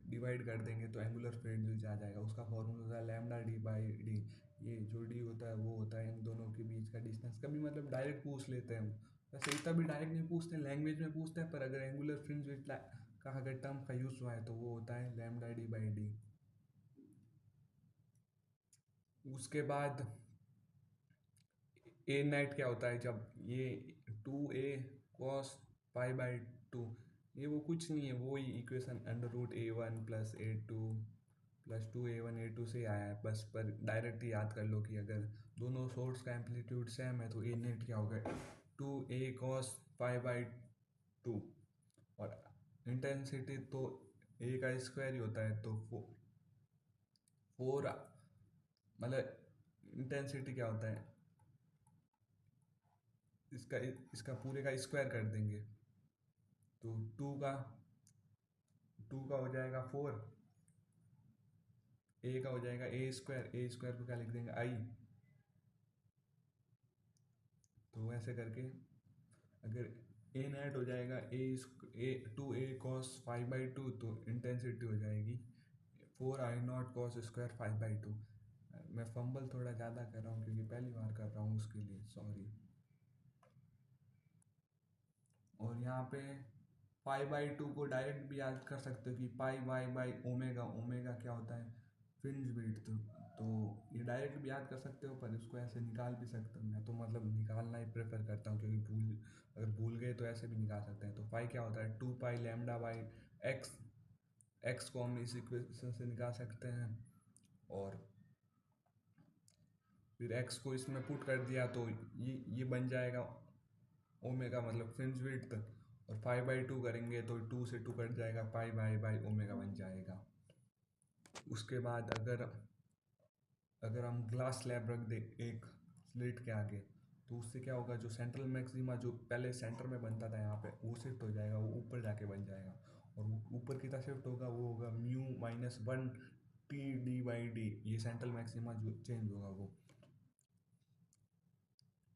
डिवाइड कर देंगे तो एंगुलर फ्रिंज विड्थ आ जाएगा। उसका फॉर्मूला होता है लैम्डा डी बाई डी। ये जो डी होता है वो होता है इन दोनों के बीच का डिस्टेंस। कभी मतलब डायरेक्ट पूछ लेते हैं हम, वैसे इतना भी डायरेक्ट नहीं पूछते हैं, लैंग्वेज में पूछते हैं, पर अगर एंगुलर फ्रिंज विड्थ का अगर टर्म का यूज़ हुआ है तो वो होता है लैम्डा डी बाई डी। उसके बाद ए नेट क्या होता है, जब ये 2a cos pi by two, ये वो कुछ नहीं है, वो ही equation under root a1 plus a2 plus 2a1 a2 से आया है बस। पर डायरेक्ट याद कर लो कि अगर दोनों सोर्स का एम्पलीट्यूड सेम है तो ए नेट क्या होगा 2a cos pi by two. और इंटेंसिटी तो ए का स्क्वायर ही होता है, तो फोर मतलब इंटेंसिटी क्या होता है इसका इसका पूरे का स्क्वायर कर देंगे तो टू का हो जाएगा 4, ए का हो जाएगा ए स्क्वायर को क्या लिख देंगे आई। तो ऐसे करके अगर ए नेट हो जाएगा ए 2a cos 5/2, तो इंटेंसिटी हो जाएगी 4i0 cos² 5/2। मैं फंबल थोड़ा ज़्यादा कर रहा हूँ क्योंकि पहली बार कर रहा हूँ, उसके लिए सॉरी। और यहाँ पे पाई/2 को डायरेक्ट भी याद कर सकते हो कि पाई वाई बाई ओमेगा। ओमेगा क्या होता है फ्रिंज विड्थ। तो ये डायरेक्ट भी याद कर सकते हो, पर इसको ऐसे निकाल भी सकते हो। मैं तो मतलब निकालना ही प्रेफर करता हूँ क्योंकि अगर भूल गए तो ऐसे भी निकाल सकते हैं। तो पाई क्या होता है 2 पाई लैम्डा बाई एक्स। एक्स को हम इस इक्वेशन से निकाल सकते हैं और फिर एक्स को इसमें पुट कर दिया तो ये बन जाएगा ओमेगा मतलब फ्रिंज विड्थ। और 5/2 करेंगे तो 2 से 2 कट जाएगा, पाई बाई ओमेगा बन जाएगा। उसके बाद अगर हम ग्लास स्लैब रख दे एक स्लिट के आगे, तो उससे क्या होगा जो सेंट्रल मैक्सिमा जो पहले सेंटर में बनता था यहाँ पे वो शिफ्ट हो जाएगा, वो ऊपर जाके बन जाएगा। और वो ऊपर कितना शिफ्ट होगा, वो होगा μ-1 टी डी बाई डी। ये सेंट्रल मैक्सिमा जो चेंज होगा वो।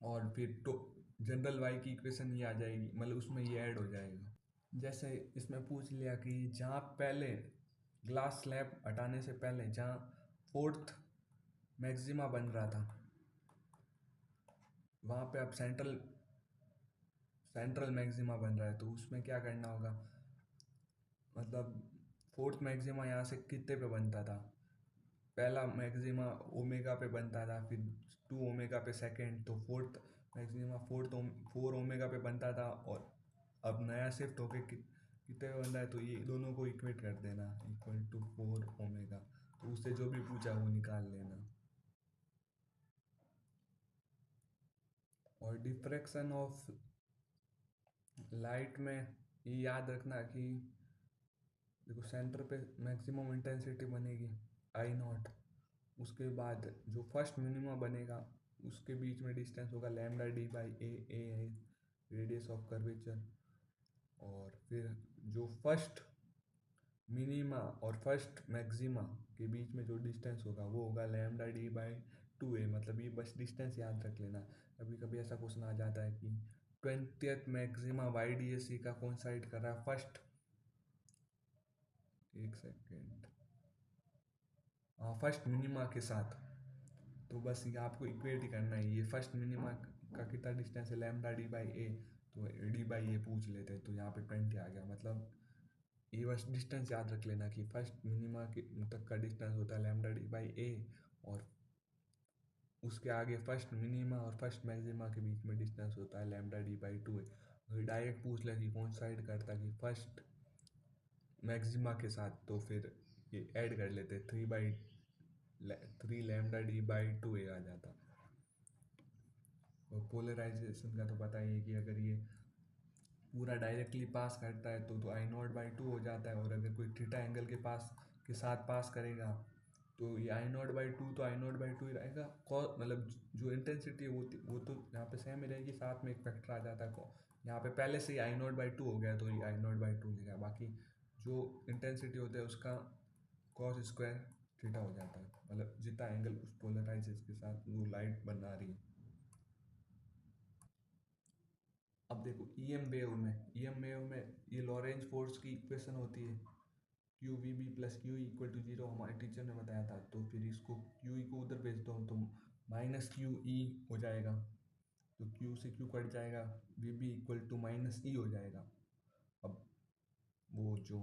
और फिर तो जनरल वाई की इक्वेशन ये आ जाएगी, मतलब उसमें ये ऐड हो जाएगा। जैसे इसमें पूछ लिया कि जहाँ पहले ग्लास स्लैब हटाने से पहले जहाँ फोर्थ मैक्सिमा बन रहा था वहाँ पे अब सेंट्रल मैक्सिमा बन रहा है, तो उसमें क्या करना होगा। मतलब फोर्थ मैक्सिमा यहाँ से कितने पे बनता था, पहला मैक्सिमा ओमेगा पे बनता था, फिर 2 ओमेगा पे सेकेंड, तो फोर्थ मैक्सिमा 4 ओमेगा पे बनता था, और अब नया शिफ्ट होके कितने पे बन रहा है, तो ये दोनों को इक्वेट कर देना, इक्वल टू 4 ओमेगा। तो उससे जो भी पूछा वो निकाल लेना। और डिफ्रैक्शन ऑफ लाइट में ये याद रखना कि देखो सेंटर पे मैक्सिमम इंटेंसिटी बनेगी I0, उसके बाद जो फर्स्ट मिनिमा बनेगा उसके बीच में डिस्टेंस होगा लैम्डा डी बाई ए है रेडियस ऑफ कर्वेचर। और फिर जो फर्स्ट मिनिमा और फर्स्ट मैक्सिमा के बीच में जो डिस्टेंस होगा वो होगा लैम्डा डी बाई 2a। मतलब ये बस डिस्टेंस याद रख लेना। कभी कभी ऐसा क्वेश्चन आ जाता है कि 20th मैक्सिमा YDAC का कोइंसाइड कर रहा है फर्स्ट, एक सेकेंड, हाँ, फर्स्ट मिनिमा के साथ। तो बस ये आपको इक्वेट ही करना है, ये फर्स्ट मिनिमा का कितना डिस्टेंस है लैम्डा डी बाई ए, तो डी बाई ए पूछ लेते हैं, तो यहाँ पे 20 आ गया। मतलब ये बस डिस्टेंस याद रख लेना कि फर्स्ट मिनिमा के तक का डिस्टेंस होता है लैम्डा डी बाई ए, और उसके आगे फर्स्ट मिनिमा और फर्स्ट मैक्सिमा के बीच में डिस्टेंस होता है लैम्डा डी बाई 2a। अगर डायरेक्ट पूछ ले कि कौन साइड करता कि फर्स्ट मैक्सिमा के साथ, तो फिर ये ऐड कर लेते 3 लैम्डा डी बाई 2a आ जाता। और पोलराइजेशन का तो पता ही है कि अगर ये पूरा डायरेक्टली पास करता है तो I0/2 हो जाता है, और अगर कोई थीटा एंगल के साथ पास करेगा तो ये I0/2 तो I0/2 ही रहेगा। मतलब जो इंटेंसिटी है वो तो यहाँ पे सेम ही रहेगी, साथ में एक फैक्टर आ जाता है यहाँ पे पहले से ही I0/2 हो गया तो ये I0/2 लिखा। बाकी जो इंटेंसिटी होता है उसका कॉस स्क्वायर थीटा हो जाता है, मतलब जितना एंगल उस पोलराइजेशन के साथ वो लाइट बना रही है। अब देखो ईएम वेव में ये लॉरेंज फोर्स की इक्वेशन होती है, q v b plus q equal to 0, हमारे टीचर ने बताया था। तो फिर इसको क्यू ई को उधर भेज दो तो माइनस क्यू ई हो जाएगा, तो क्यू से क्यू कट जाएगा, V B equal to minus E हो जाएगा। अब वो जो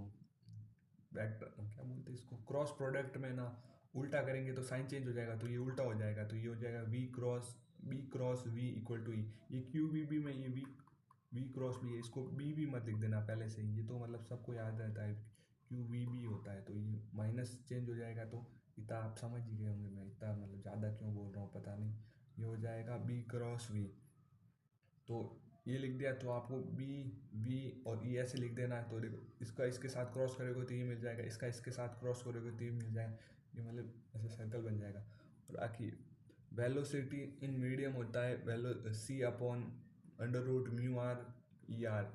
वेक्टर क्या बोलते हैं इसको, क्रॉस प्रोडक्ट में ना उल्टा करेंगे तो साइन चेंज हो जाएगा, तो ये उल्टा हो जाएगा, तो ये हो जाएगा B cross V equal to E. ये क्यू वी बी में ये वी क्रॉस बी है, इसको बी भी मत लिख देना पहले से ही, ये तो मतलब सबको याद रहता है क्यू वी बी होता है। तो ये माइनस चेंज हो जाएगा, तो इतना आप समझ ही गए होंगे, मैं इतना मतलब ज़्यादा क्यों बोल रहा हूँ पता नहीं। ये हो जाएगा बी क्रॉस वी, तो ये लिख दिया। तो आपको बी वी और ई ऐसे लिख देना है। तो देखो इसका इसके साथ क्रॉस करोगे तो ये मिल जाएगा, इसका इसके साथ क्रॉस करोगे तो ये मिल जाएगा, ये मतलब ऐसे सर्कल बन जाएगा। और आखिर वेलोसिटी इन मीडियम होता है velocity upon under root mu R E R,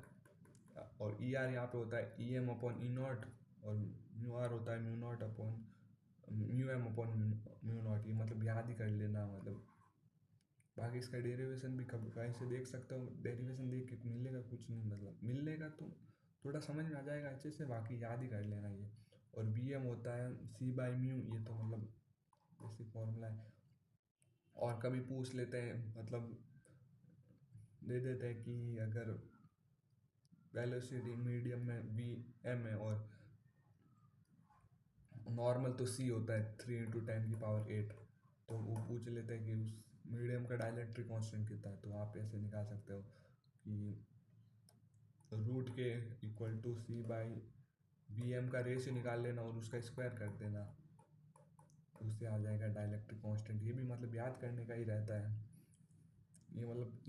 और ई आर यहाँ पे होता है E M upon E naught, और म्यू आर होता है mu naught upon mu M upon mu naught. ये मतलब याद ही कर लेना। मतलब बाकी इसका डेरिवेशन भी कभी कहीं से देख सकते हो, डेरिवेशन देख के मिलेगा कुछ नहीं, मतलब मिलेगा तो थोड़ा समझ में आ जाएगा अच्छे से, बाकी याद ही कर लेना ये। और बी एम होता है सी बाई म्यू, ये तो मतलब बेसिक फॉर्मूला है। और कभी पूछ लेते हैं, मतलब दे देते हैं कि अगर वेलोसिटी मीडियम में वी एम है और नॉर्मल तो सी होता है 3 × 10⁸, तो वो पूछ लेते हैं कि उस मीडियम का डायलेक्ट्रिक कांस्टेंट कितना है, तो आप ऐसे निकाल सकते हो कि रूट के equal to c by b m का रेशियो निकाल लेना और उसका स्क्वायर कर देना, उससे आ जाएगा डायलेक्ट्रिक कांस्टेंट। ये भी मतलब याद करने का ही रहता है, ये मतलब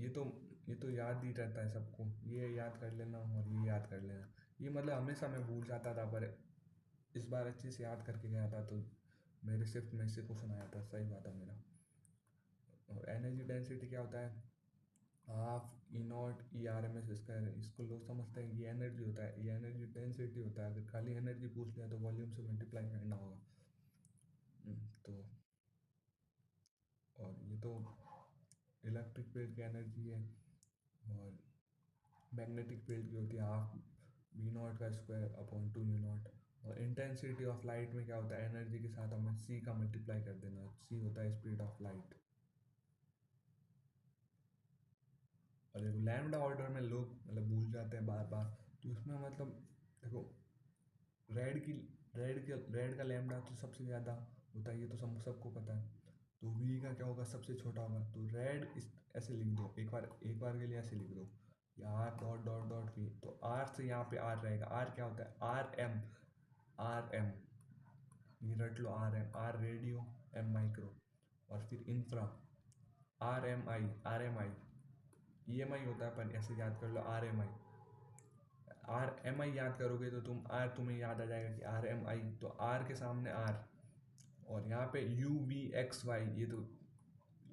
ये तो याद ही रहता है सबको, ये याद कर लेना और ये याद कर लेना। ये मतलब हमेशा मैं भूल जाता था, पर इस बार अच्छे से याद करके गया था, तो मेरे शिफ्ट में से क्वेश्चन आया था, सही बात है मेरा। और एनर्जी डेंसिटी क्या होता है, half e naught e r m s square. इसको लोग समझते हैं कि एनर्जी होता है, ये एनर्जी डेंसिटी होता है। अगर खाली एनर्जी पूछ लिया तो वॉल्यूम से मल्टीप्लाई करना होगा। तो और ये तो इलेक्ट्रिक फील्ड की एनर्जी है, और मैग्नेटिक फील्ड की होती है हाफ बी नॉट का स्क्वायर अपॉन 2 म्यू नॉट। और इंटेंसिटी ऑफ लाइट में क्या होता है, एनर्जी के साथ हमें सी का मल्टीप्लाई कर देना, सी होता है स्पीड ऑफ लाइट। और देखो लैम्डा ऑर्डर में लोग मतलब भूल जाते हैं बार बार, तो उसमें मतलब देखो रेड की रेड का लैम्डा तो सबसे ज़्यादा होता है, ये तो सबको पता है। तो वी का क्या होगा, सबसे छोटा होगा। तो रेड इस ऐसे लिख दो, एक बार के लिए ऐसे लिख दो, r dot dot dot v. तो आर से यहाँ पे आर रहेगा। आर क्या होता है, आर एम। आर एम, ये रट लो, R M, R radio, M micro. और फिर infra, R M I. R M I, E M I होता है पर ऐसे याद कर लो, R M I. R M I याद करोगे तो तुम्हें याद आ जाएगा कि आर एम आई। तो आर के सामने आर, और यहाँ पे यू वी एक्स वाई, ये तो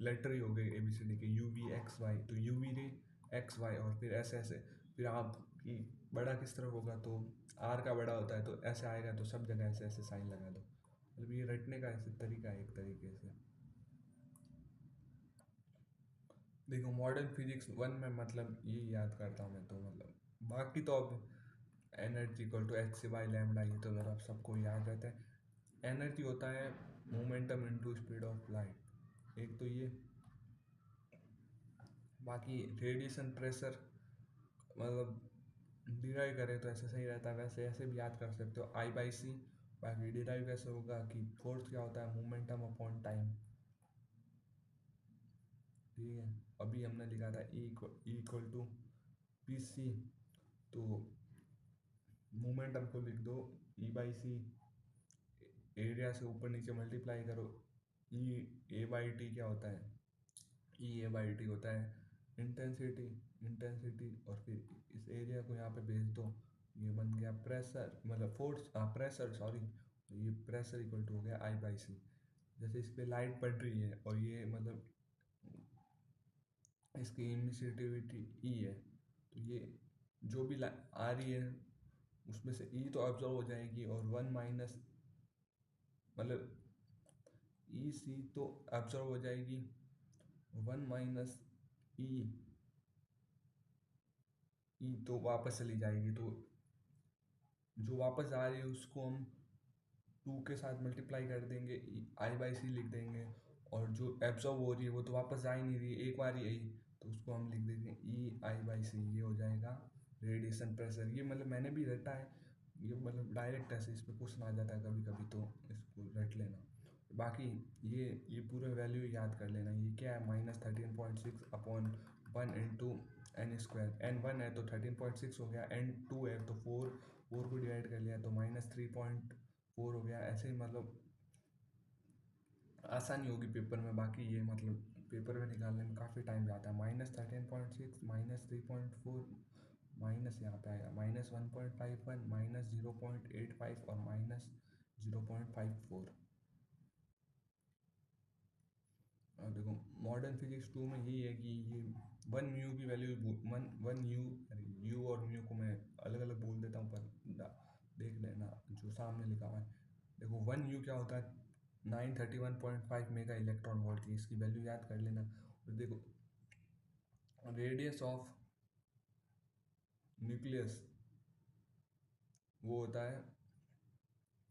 लेटर ही हो गए ए बी सी डी के, यू वी एक्स वाई। तो यू वी रे एक्स वाई, और फिर ऐसे ऐसे। फिर आप की बड़ा किस तरह होगा, तो आर का बड़ा होता है तो ऐसे आएगा, तो सब जगह ऐसे ऐसे साइन लगा दो। मतलब ये रटने का ऐसे तरीका है एक तरीके से। देखो मॉडर्न फिजिक्स वन में मतलब ये याद करता हूँ मैं, तो मतलब बाकी तो अब energy equal to h c by lambda, ये तो मतलब सबको याद रहता है। एनर्जी होता है momentum into speed of light, एक तो ये। बाकी रेडिएशन प्रेशर मतलब डिराइव करें तो ऐसे सही रहता है, वैसे ऐसे भी याद कर सकते हो, आई बाई सी। बाकी डिराइव कैसे होगा कि फोर्स क्या होता है, मोमेंटम अपॉन टाइम। ठीक है, अभी हमने लिखा था e equal to p c. तो मोमेंटम को लिख दो ई बाई सी, एरिया से ऊपर नीचे मल्टीप्लाई करो। ई ए बाई टी क्या होता है, ई ए बाई टी होता है इंटेंसिटी। इंटेंसिटी, और फिर इस एरिया को यहाँ पे भेज दो, ये बन गया प्रेशर, मतलब फोर्स, प्रेशर सॉरी। ये प्रेशर इक्वल टू हो गया आई बाई सी। जैसे इस पर लाइट पड़ रही है और ये मतलब इसकी इमिसिविटी ई है, तो ये जो भी आ रही है उसमें से ई तो ऑब्जर्व हो जाएगी, और वन माइनस मतलब ई सी तो ऑब्जर्व हो जाएगी, वन माइनस ई, ई तो वापस चली जाएगी। तो जो वापस आ रही है उसको हम टू के साथ मल्टीप्लाई कर देंगे, आई बाई सी लिख देंगे। और जो एब्जॉर्ब हो रही है वो तो वापस जा ही नहीं रही है, एक बार ही आई, तो उसको हम लिख देंगे ई आई बाई सी। ये हो जाएगा रेडिएशन प्रेशर। ये मतलब मैंने भी रटा है, ये मतलब डायरेक्ट ऐसे इस पर क्वेश्चन आ जाता है कभी कभी, तो इसको रट लेना। बाकी ये पूरे वैल्यू याद कर लेना। ये क्या है, -13.6 upon 1 into n square. N one है तो 13.6 हो गया, एन टू है तो फोर, फोर को डिवाइड कर लिया तो -3.4 हो गया। ऐसे ही मतलब आसानी होगी पेपर में। बाकी ये मतलब पेपर में निकालने में काफ़ी टाइम जाता है। -13.6 -3.4 माइनस यहाँ पे आएगा -1.51 -0.85 और -0.54। और देखो मॉडर्न फिजिक्स टू में यही है कि ये वन म्यू की वैल्यू, वन यू, यू और म्यू को मैं अलग अलग बोल देता हूँ, पर देख लेना जो सामने लिखा हुआ है। देखो वन यू क्या होता है, 931.5 मेगा इलेक्ट्रॉन वोल्ट की, इसकी वैल्यू याद कर लेना। और देखो रेडियस ऑफ न्यूक्लियस वो होता है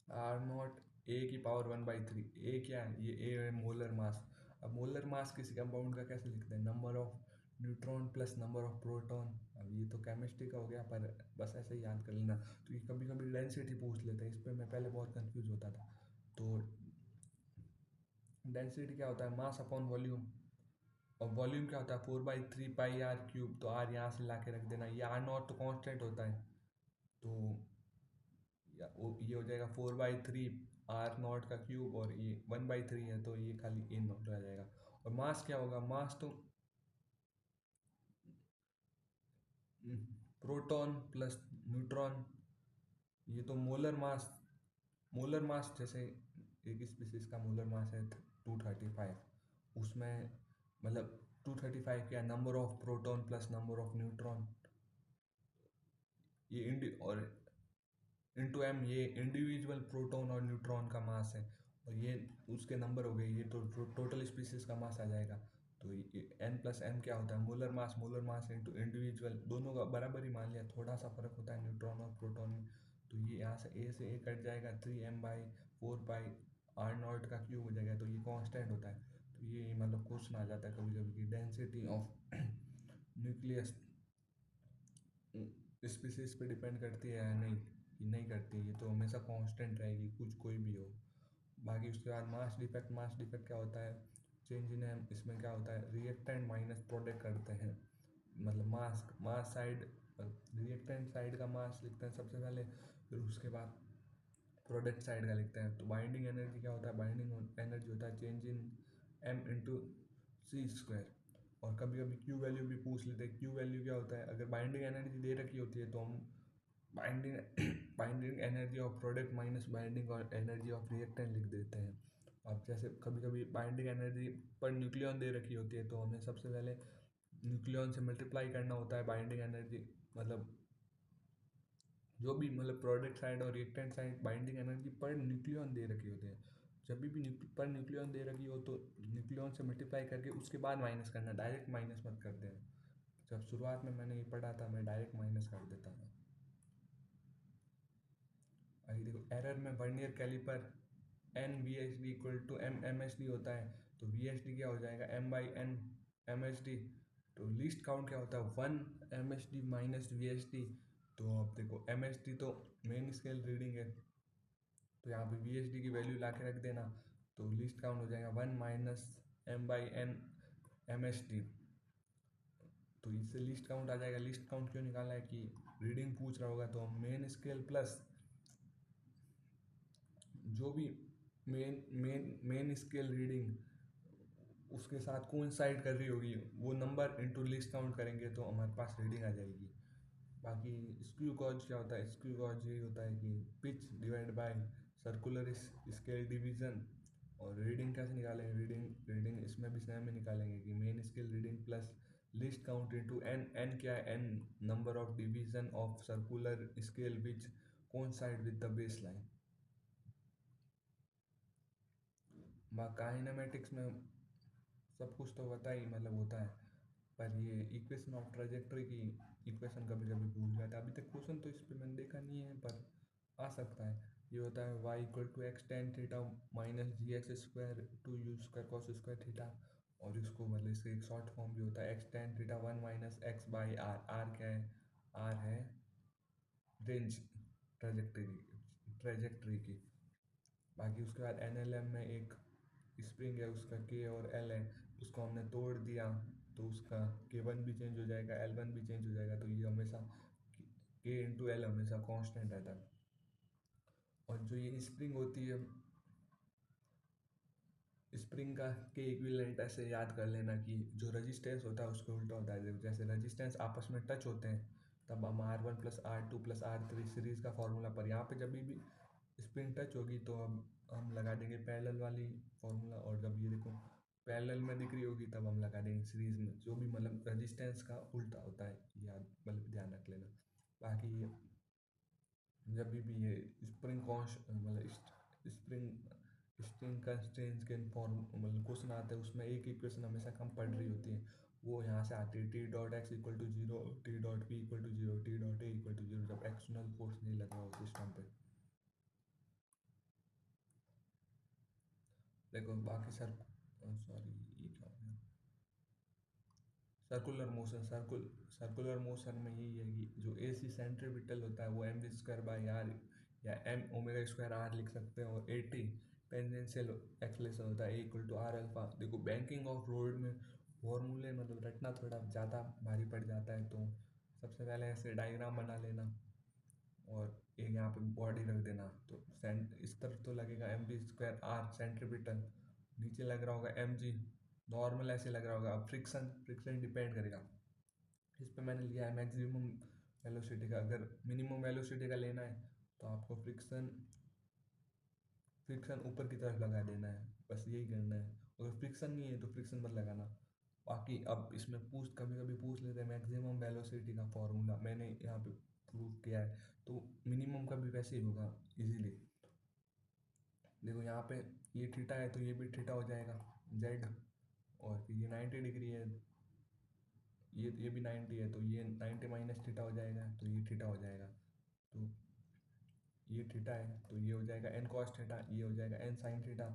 आर नॉट ए की पावर 1/3। ए क्या है, ये ए है मोलर मास। अब मोलर मास किसी कंपाउंड का कैसे लिखते हैं, number of neutron plus number of proton. अब ये तो केमिस्ट्री का हो गया, पर बस ऐसे ही याद कर लेना। तो ये कभी कभी डेंसिटी पूछ लेते हैं, इस पर मैं पहले बहुत कंफ्यूज होता था। तो डेंसिटी क्या होता है, मास अपॉन वॉल्यूम। और वॉल्यूम क्या होता है, 4/3 पाई आर क्यूब। तो आर यहाँ से ला के रख देना, ये आर नॉट तो कांस्टेंट होता है, तो ये हो जाएगा 4/3 आर नॉट का क्यूब, और ये 1/3 है तो ये खाली ए नॉट रह जाएगा। और मास क्या होगा, मास तो प्रोटॉन प्लस न्यूट्रॉन। ये तो मोलर मास जैसे एक स्पीसीज का मोलर मास है 235, उसमें मतलब 235 क्या, number of proton plus number of neutron, ये और इंटू एम, ये इंडिविजुअल प्रोटॉन और न्यूट्रॉन का मास है, और ये उसके नंबर हो गए, ये तो टोटल स्पीसीज का मास आ जाएगा। तो एन प्लस एम क्या होता है, मोलर मास इंटू इंडिविजुअल, दोनों का बराबर ही मान लिया, थोड़ा सा फर्क होता है न्यूट्रॉन और प्रोटॉन में। तो ये यहाँ से ए कट जाएगा, 3m/4 पाई आर नॉट का क्यूब हो जाएगा, तो ये कांस्टेंट होता है। तो ये मतलब क्वेश्चन आ जाता है कभी कभी कि डेंसिटी ऑफ न्यूक्लियस स्पीसीज पे डिपेंड करती है या नहीं, कि नहीं करती, ये तो हमेशा कांस्टेंट रहेगी कुछ कोई भी हो। बाकी उसके बाद मास डिफेक्ट क्या होता है, चेंज इन एम, इसमें क्या होता है, रिएक्टेंट माइनस प्रोडक्ट करते हैं, मतलब मास साइड, रिएक्टेंट साइड का मास लिखते हैं सबसे पहले, फिर उसके बाद प्रोडक्ट साइड का लिखते हैं। तो बाइंडिंग एनर्जी क्या होता है, बाइंडिंग एनर्जी होता है change in m into c square. और कभी कभी क्यू वैल्यू भी पूछ लेते हैं। क्यू वैल्यू क्या होता है, अगर बाइंडिंग एनर्जी दे रखी होती है तो हम binding binding energy of product minus binding और एनर्जी ऑफ रिएक्टेंट लिख देते हैं। अब जैसे कभी कभी बाइंडिंग एनर्जी पर न्यूक्लियन दे रखी होती है तो हमें सबसे पहले न्यूक्लियन से मल्टीप्लाई करना होता है बाइंडिंग एनर्जी, मतलब जो भी मतलब प्रोडक्ट साइड और रिएक्टेंट साइड बाइंडिंग एनर्जी पर न्यूक्लियन दे रखी होती है। जब भी पर न्यूक्लियन दे रखी हो तो न्यूक्लियन से मल्टीप्लाई करके उसके बाद माइनस करना, डायरेक्ट माइनस मत कर देना। जब शुरुआत में मैंने ये पढ़ा था मैं डायरेक्ट माइनस कर देता था। अभी देखो एरर में vernier caliper n v h d equal to m m h d होता है, तो वी एच डी क्या हो जाएगा, m by n m h d. तो लीस्ट काउंट क्या होता है, one m h d minus v h d. तो अब देखो एम एच डी तो मेन स्केल रीडिंग है, तो यहाँ पे वी एच डी की वैल्यू ला के रख देना, तो लीस्ट काउंट हो जाएगा one minus m by n m h d. तो इससे लिस्ट काउंट आ जाएगा। लिस्ट काउंट क्यों निकाला है कि रीडिंग पूछ रहा होगा, तो मेन स्केल प्लस जो भी मेन स्केल रीडिंग उसके साथ कोइंसाइड कर रही होगी वो नंबर इनटू लिस्ट काउंट करेंगे तो हमारे पास रीडिंग आ जाएगी। बाकी स्क्यू गॉज क्या होता है, स्क्यू गॉज यही होता है कि pitch divide by circular scale division. और रीडिंग कैसे निकालेंगे, रीडिंग इसमें भी सेम ही निकालेंगे कि main scale reading plus list count into n. N क्या है, n number of division of circular scale which coincide with the base line. Kinematics में सब कुछ तो पता ही मतलब होता है, पर ये इक्वेशन ऑफ ट्रेजेक्टरी की इक्वेशन कभी कभी भूल जाता है। अभी तक क्वेश्चन तो इस पर मैंने देखा नहीं है पर आ सकता है। ये होता है y equal to x tan theta minus g x square two u square cos square theta. और इसको मतलब इसका एक शॉर्ट फॉर्म भी होता है x tan theta one minus x by r. R क्या है, आर है रेंज ट्रेजेक्टरी की। बाकी उसके बाद एन एल एम में एक स्प्रिंग है उसका के और एल है, उसको हमने तोड़ दिया तो उसका के वन भी चेंज हो जाएगा, एल वन भी चेंज हो जाएगा। तो ये हमेशा के इंटू एल हमेशा कांस्टेंट रहता है। और जो ये स्प्रिंग होती है, स्प्रिंग का के इक्विवेलेंट ऐसे याद कर लेना कि जो रजिस्टेंस होता है उसको उल्टा होता है। जैसे रजिस्टेंस आपस में टच होते हैं तब हम r one plus r two plus r three series का फॉर्मूला, पर यहाँ पे जब भी स्प्रिंग टच होगी तो हम लगा देंगे पैरेलल वाली फॉर्मूला। और जब ये देखो पैरेलल में दिख रही होगी तब हम लगा देंगे सीरीज में, जो भी मतलब रजिस्टेंस का उल्टा होता है, याद मतलब ध्यान रख लेना। बाकी जब भी ये स्प्रिंग कॉन्स मतलब स्प्रिंग कंस्ट्रेंट्स के फॉर्म मतलब क्वेश्चन आते हैं उसमें एक इक्वेशन हमेशा कम पड़ रही होती है, वो यहाँ से आती है t dot x equal to zero, t dot p equal to zero, t dot a equal to zero, जब एक्सटर्नल फोर्स नहीं लगा हो सिस्टम पे। देखो बाकी सर, सॉरी ये क्या हो गया, सर्कुलर मोशन में यही है कि जो ए सी सेंट्रीपिटल होता है वो m v square by r या एम ओमेगा स्क्वायर आर लिख सकते हैं। और 80 टेंजेंशियल एक्सलेशन होता है इक्वल टू आर अल्फा। देखो बैंकिंग ऑफ रोड में फॉर्मूले मतलब रटना थोड़ा ज़्यादा भारी पड़ जाता है, तो सबसे पहले ऐसे डायग्राम बना लेना और एक यहाँ पे बॉडी रख देना। तो सेंट इस तरफ तो लगेगा m v square r centripetal, नीचे लग रहा होगा एम जी नॉर्मल ऐसे लग रहा होगा। अब फ्रिक्शन फ्रिक्शन डिपेंड करेगा, इस पे मैंने लिया है मैक्सिमम वेलोसिटी का। अगर मिनिमम वेलोसिटी का लेना है तो आपको फ्रिक्शन फ्रिक्शन ऊपर की तरफ लगा देना है, बस यही करना है। अगर फ्रिक्शन नहीं है तो फ्रिक्शन मत लगाना। बाकी अब इसमें कभी कभी पूछ लेते हैं मैक्सिमम वेलोसिटी का फॉर्मूला, मैंने यहाँ पे प्रूव किया है। तो मिनिमम का भी वैसे ही होगा इजीली। देखो यहाँ पे ये थीटा है तो ये भी थीटा हो जाएगा जेड, और फिर ये 90 डिग्री है, ये भी 90 है तो ये 90 माइनस थीटा हो जाएगा, तो ये थीटा हो जाएगा। तो ये थीटा है तो ये हो जाएगा एन कॉस थीटा, ये हो जाएगा एन साइन थीटा।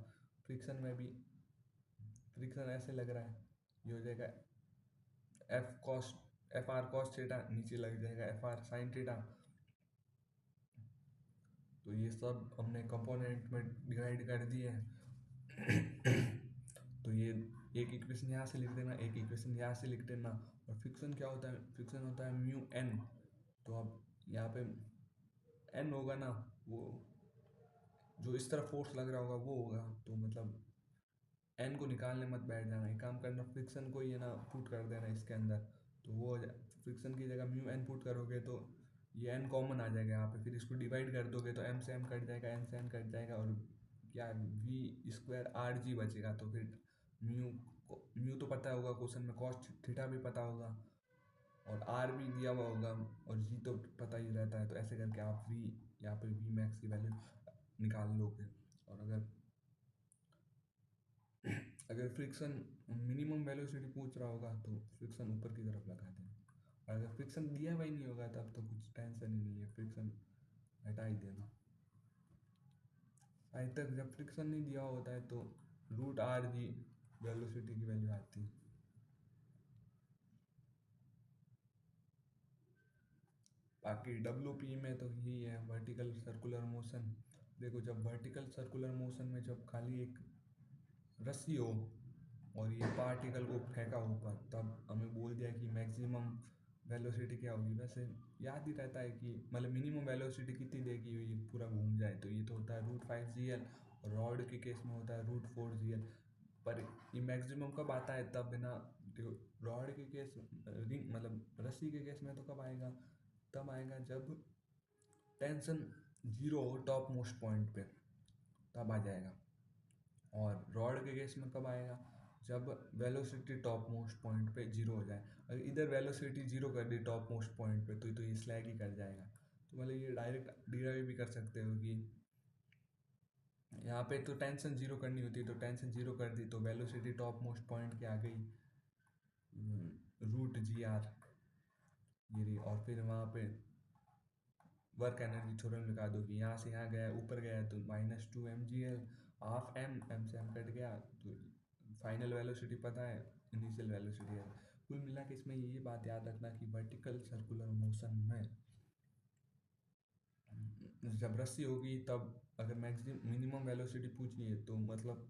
फ्रिक्शन में भी फ्रिक्शन ऐसे लग रहा है, ये हो जाएगा एफ आर कॉस थीटा, नीचे लग जाएगा एफ आर साइन थीटा। तो ये सब हमने कंपोनेंट में डिवाइड कर दिए हैं। तो ये एक इक्वेशन यहाँ से लिख देना, एक इक्वेशन यहाँ से लिख देना। और फ्रिक्शन क्या होता है, फ्रिक्शन होता है म्यू एन। तो अब यहाँ पे एन होगा ना, वो जो इस तरफ फोर्स लग रहा होगा वो होगा। तो मतलब एन को निकालने मत बैठ जाना, एक काम करना फ्रिक्शन को ही है ना पुट कर देना इसके अंदर। तो वो फ्रिक्शन की जगह म्यू एन पुट करोगे तो ये एन कॉमन आ जाएगा यहाँ पे। फिर इसको डिवाइड कर दोगे तो एम से एम कट जाएगा, एन से एन कट जाएगा, और क्या वी स्क्वायर आर जी बचेगा। तो फिर म्यू तो पता होगा क्वेश्चन में, कॉस थीटा भी पता होगा, और आर भी दिया हुआ होगा, और जी तो पता ही रहता है। तो ऐसे करके आप वी यहाँ पे वी मैक्स की वैल्यू निकाल लोगे। और अगर फ्रिक्शन मिनिमम वेलोसिटी पूछ रहा होगा तो फ्रिक्शन ऊपर की तरफ लगा देना। और अगर फ्रिक्शन दिया हुआ ही नहीं होगा तब तो कुछ टेंशन ही नहीं है, फ्रिक्शन हटा ही देना। आज तक जब फ्रिक्शन नहीं दिया होता है तो रूट आर जी वेलोसिटी की वैल्यू आती है। बाकी डब्ल्यू पी में तो यही है, वर्टिकल सर्कुलर मोशन। देखो जब वर्टिकल सर्कुलर मोशन में जब खाली एक रस्सी हो और ये पार्टिकल को फेंका ऊपर, तब हमें बोल दिया कि मैक्सिमम वेलोसिटी क्या होगी। वैसे याद ही रहता है कि मतलब मिनिमम वेलोसिटी कितनी देगी ये पूरा घूम जाए, तो ये तो होता है √5 GL, और रॉड के केस में होता है √4 GL। पर ये मैक्सिमम कब आता है, तब ना देखो रॉड के केस रिंग मतलब रस्सी के केस में तो कब आएगा, तब आएगा जब टेंशन जीरो हो टॉप मोस्ट पॉइंट पे, तब आ जाएगा। और रॉड के केस में कब आएगा, जब वेलोसिटी टॉप मोस्ट पॉइंट पे जीरो हो जाए। अगर इधर वेलोसिटी जीरो कर दी टॉप मोस्ट पॉइंट पे तो ये स्लैग ही कर जाएगा। तो मतलब ये डायरेक्ट डिराइव भी कर सकते हो कि यहाँ पे तो टेंशन जीरो करनी होती है, तो टेंशन जीरो कर दी तो वेलोसिटी टॉप मोस्ट पॉइंट की आ गई √GR गिरी। और फिर वहाँ पे वर्क एनर्जी थ्योरम लगा दो कि यहाँ से यहाँ गया, ऊपर गया तो -2 mgl, हाफ एम से एम कट गया तो फाइनल वेलोसिटी पता है, इनिशियल वेलोसिटी है। कुल मिला के इसमें ये बात याद रखना कि वर्टिकल सर्कुलर मोशन में जब रस्सी होगी तब अगर मैक्सिमम मिनिमम वेलोसिटी पूछी है तो मतलब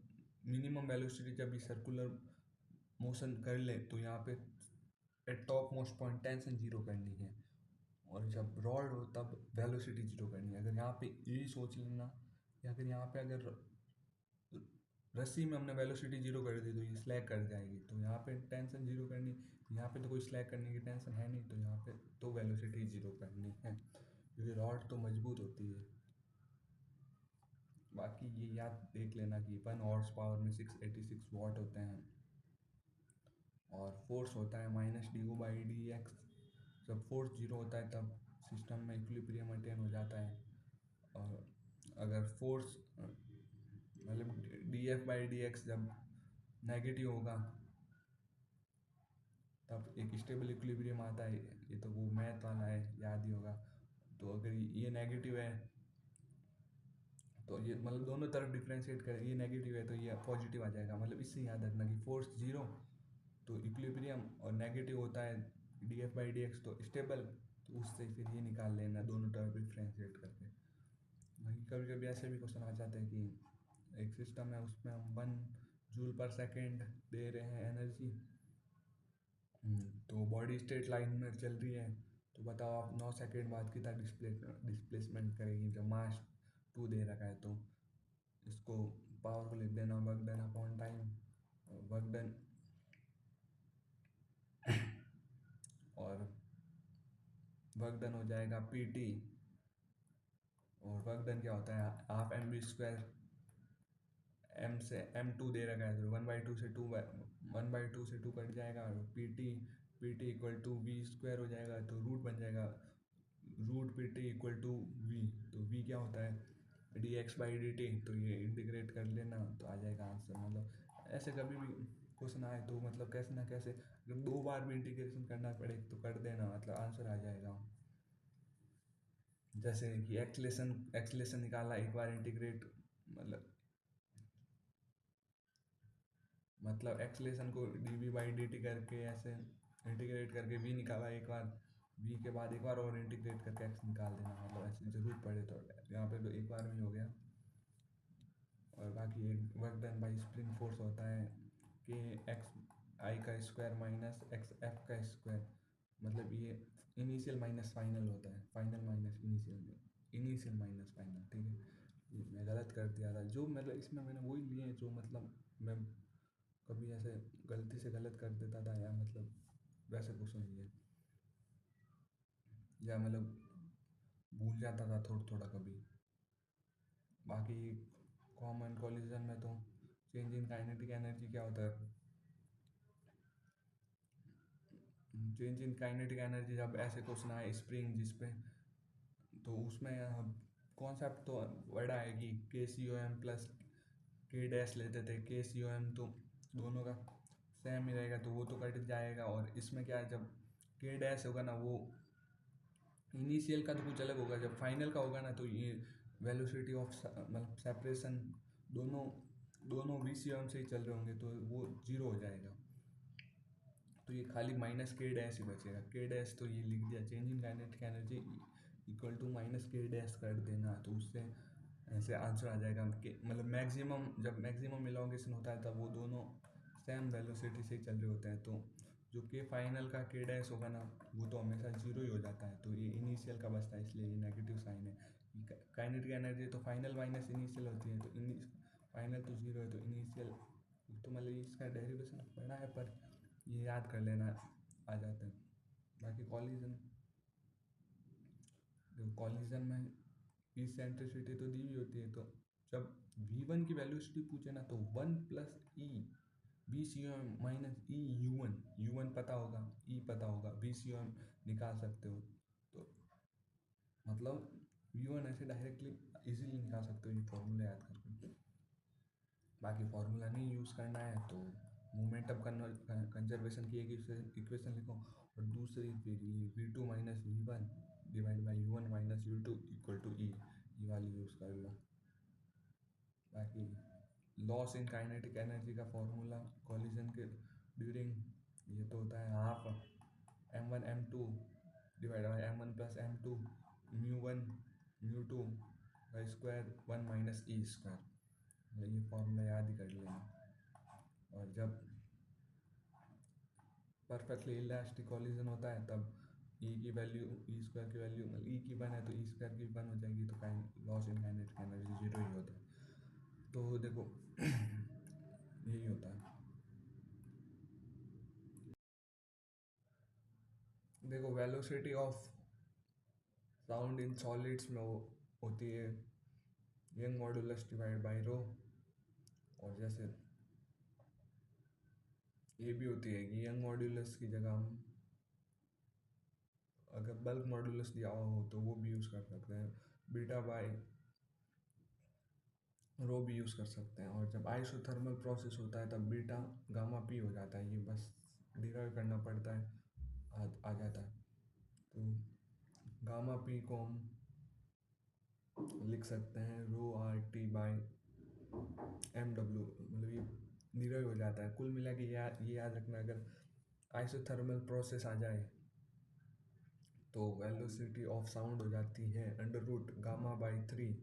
मिनिमम वेलोसिटी जब भी सर्कुलर मोशन कर ले तो यहाँ पे eight top most point tension zero करनी है, और जब रॉड हो तब वेलोसिटी जीरो करनी है। अगर यहाँ पे ये सोच लेना, या फिर यहाँ पे अगर रस्सी में हमने वेलोसिटी जीरो कर दी तो ये स्लैग कर जाएगी, तो यहाँ पे टेंशन जीरो करनी, यहाँ पे तो कोई स्लैग करने की टेंशन है नहीं, तो यहाँ पे तो वेलोसिटी जीरो करनी है क्योंकि रॉड तो मजबूत होती है। बाकी ये याद देख लेना कि 1 हॉर्स पावर में 686 वाट होते हैं, और फोर्स होता है -du/dx। जब फोर्स जीरो होता है तब सिस्टम में इक्विलिब्रियम मेंटेन हो जाता है। और अगर फोर्स मतलब dF/dx जब नेगेटिव होगा तब एक स्टेबल इक्विलिब्रियम आता है। ये तो वो मैथ वाला है, याद ही होगा। तो अगर ये नेगेटिव है तो ये मतलब दोनों तरफ डिफ्रेंशिएट करें, ये नेगेटिव है तो ये पॉजिटिव आ जाएगा। मतलब इससे याद रखना कि फोर्स जीरो तो इक्विलिब्रियम, और नेगेटिव होता है dF/dx तो स्टेबल। तो उससे फिर ये निकाल लेना दोनों तरफ डिफ्रेंशिएट करके। वहीं कभी कभी ऐसे भी क्वेश्चन आ जाते हैं कि एक सिस्टम है उसमें हम 1 जूल/सेकेंड दे रहे हैं एनर्जी, तो बॉडी स्ट्रेट लाइन में चल रही है, तो बताओ आप 9 सेकेंड बाद कितना डिस्प्लेसमेंट करेगी। जब मास 2 दे रखा है तो इसको पावर को लिख देना work done upon time. Work done और वर्क डन हो जाएगा PT, और वर्क डन क्या होता है हाफ mv²। एम से m2 दे रखा है तो 1/2 से 1/2 से 2 कट जाएगा, और PT इक्वल टू v² हो जाएगा, तो रूट बन जाएगा √PT इक्वल टू v। तो v क्या होता है dx/dt, तो ये इंटीग्रेट कर लेना तो आ जाएगा आंसर। मतलब ऐसे कभी भी क्वेश्चन आए तो मतलब कैसे ना कैसे अगर 2 बार भी इंटीग्रेशन करना पड़े तो कर देना, मतलब आंसर आ जाएगा। जैसे कि एक्सलेशन निकालना, एक बार इंटीग्रेट मतलब एक्सलेशन को dv/dt करके ऐसे इंटीग्रेट करके v निकाला एक बार, v के बाद एक बार और इंटीग्रेट करके x निकाल देना, मतलब ऐसे ज़रूरत पड़े तो। यहाँ पे तो एक बार में हो गया। और बाकी एक work done by spring force होता है के एक्स आई का स्क्वायर माइनस एक्स एफ का स्क्वायर, मतलब ये इनिशियल माइनस फाइनल होता है, final minus initial, initial minus final, ठीक है। ये मैं गलत कर दिया था, जो मतलब इसमें मैंने वही लिए हैं जो मतलब मैं कभी ऐसे गलती से गलत कर देता था, या मतलब वैसे कुछ नहीं है, या मतलब भूल जाता था थोड़ा थोड़ा कभी। बाकी कॉमन कॉलिजन में तो चेंज इन काइनेटिक एनर्जी क्या होता है, चेंज इन काइनेटिक एनर्जी जब ऐसे क्वेश्चन आए स्प्रिंग जिस पे, तो उसमें कॉन्सेप्ट तो बड़ा है कि के सी ओ एम प्लस के डैश लेते थे, के सी ओ एम तो दोनों का सेम ही रहेगा तो वो तो कट जाएगा, और इसमें क्या है, जब के डैश होगा ना वो इनिशियल का तो कुछ अलग होगा, जब फाइनल का होगा ना तो ये वेलोसिटी ऑफ मतलब सेपरेशन दोनों दोनों वी सी एम से ही चल रहे होंगे तो वो जीरो हो जाएगा, तो ये खाली माइनस के डैश ही बचेगा। के डैश तो ये लिख दिया, change in kinetic energy equal to minus k dash कर देना, तो उससे ऐसे आंसर आ जाएगा कि मतलब मैक्सिमम, जब मैक्सिमम इलॉन्गेशन होता है तब वो दोनों सेम वेलोसिटी से ही चल रहे होते हैं, तो जो के फाइनल का के डैश होगा ना वो तो हमेशा जीरो ही हो जाता है, तो ये इनिशियल का बचता है, इसलिए ये नेगेटिव साइन है। काइनेटिक एनर्जी तो फाइनल माइनस इनिशियल होती है, तो फाइनल तो जीरो है तो इनिशियल, तो मतलब इसका डेरिवेशन पढ़ा है पर ये याद कर लेना आ जाता है। बाकी कॉलिजन, देखो कॉलिजन में इसेंट्रिसिटी तो दी हुई होती है, तो जब v1 की वैल्यूसिटी पूछे ना तो 1 plus E V C O M minus E U one पता होगा, ई पता होगा, वी सी ओ एम निकाल सकते हो, तो मतलब v1 ऐसे डायरेक्टली इजीली निकाल सकते हो ये फॉर्मूला याद करके। बाकी फार्मूला नहीं यूज़ करना है तो मोमेंटम कंजर्वेशन की एक इक्वेशन लिखो, और दूसरी फिर ये V two minus V one divide by U one minus U two equal to E, ये वाली यूज़ कर लो। बाकी लॉस इन काइनेटिक एनर्जी का फॉर्मूला कॉलिजन के ड्यूरिंग, ये तो होता है half M one M two divide by M one plus M two mu one mu two by square one minus E square, ये फॉर्मूला याद ही कर लेना। और जब परफेक्टली इलास्टिक कॉलिजन होता है तब ई की वैल्यू ई स्क्वायर की वैल्यू, मतलब ई की वन है तो ई स्क्वायर की वन हो जाएगी, तो loss in kinetic energy zero ही होता है। तो देखो यही होता है। देखो velocity of sound in solids में वो होती है Young modulus divide by rho, और जैसे ये भी होती है कि यंग मॉडुलस की जगह हम अगर बल्क मॉडुलस दिया हो तो वो भी यूज़ कर सकते हैं, बीटा बाई रो भी यूज़ कर सकते हैं। और जब आइसोथर्मल प्रोसेस होता है तब बीटा गामा पी हो जाता है, ये बस डिराइव करना पड़ता है, आ जाता है। तो गामा पी को हम लिख सकते हैं rho R T by M W, मतलब ये डिराइव हो जाता है। कुल मिला के ये याद रखना, अगर आइसोथर्मल प्रोसेस आ जाए तो वेलोसिटी ऑफ साउंड हो जाती है under root gamma by 3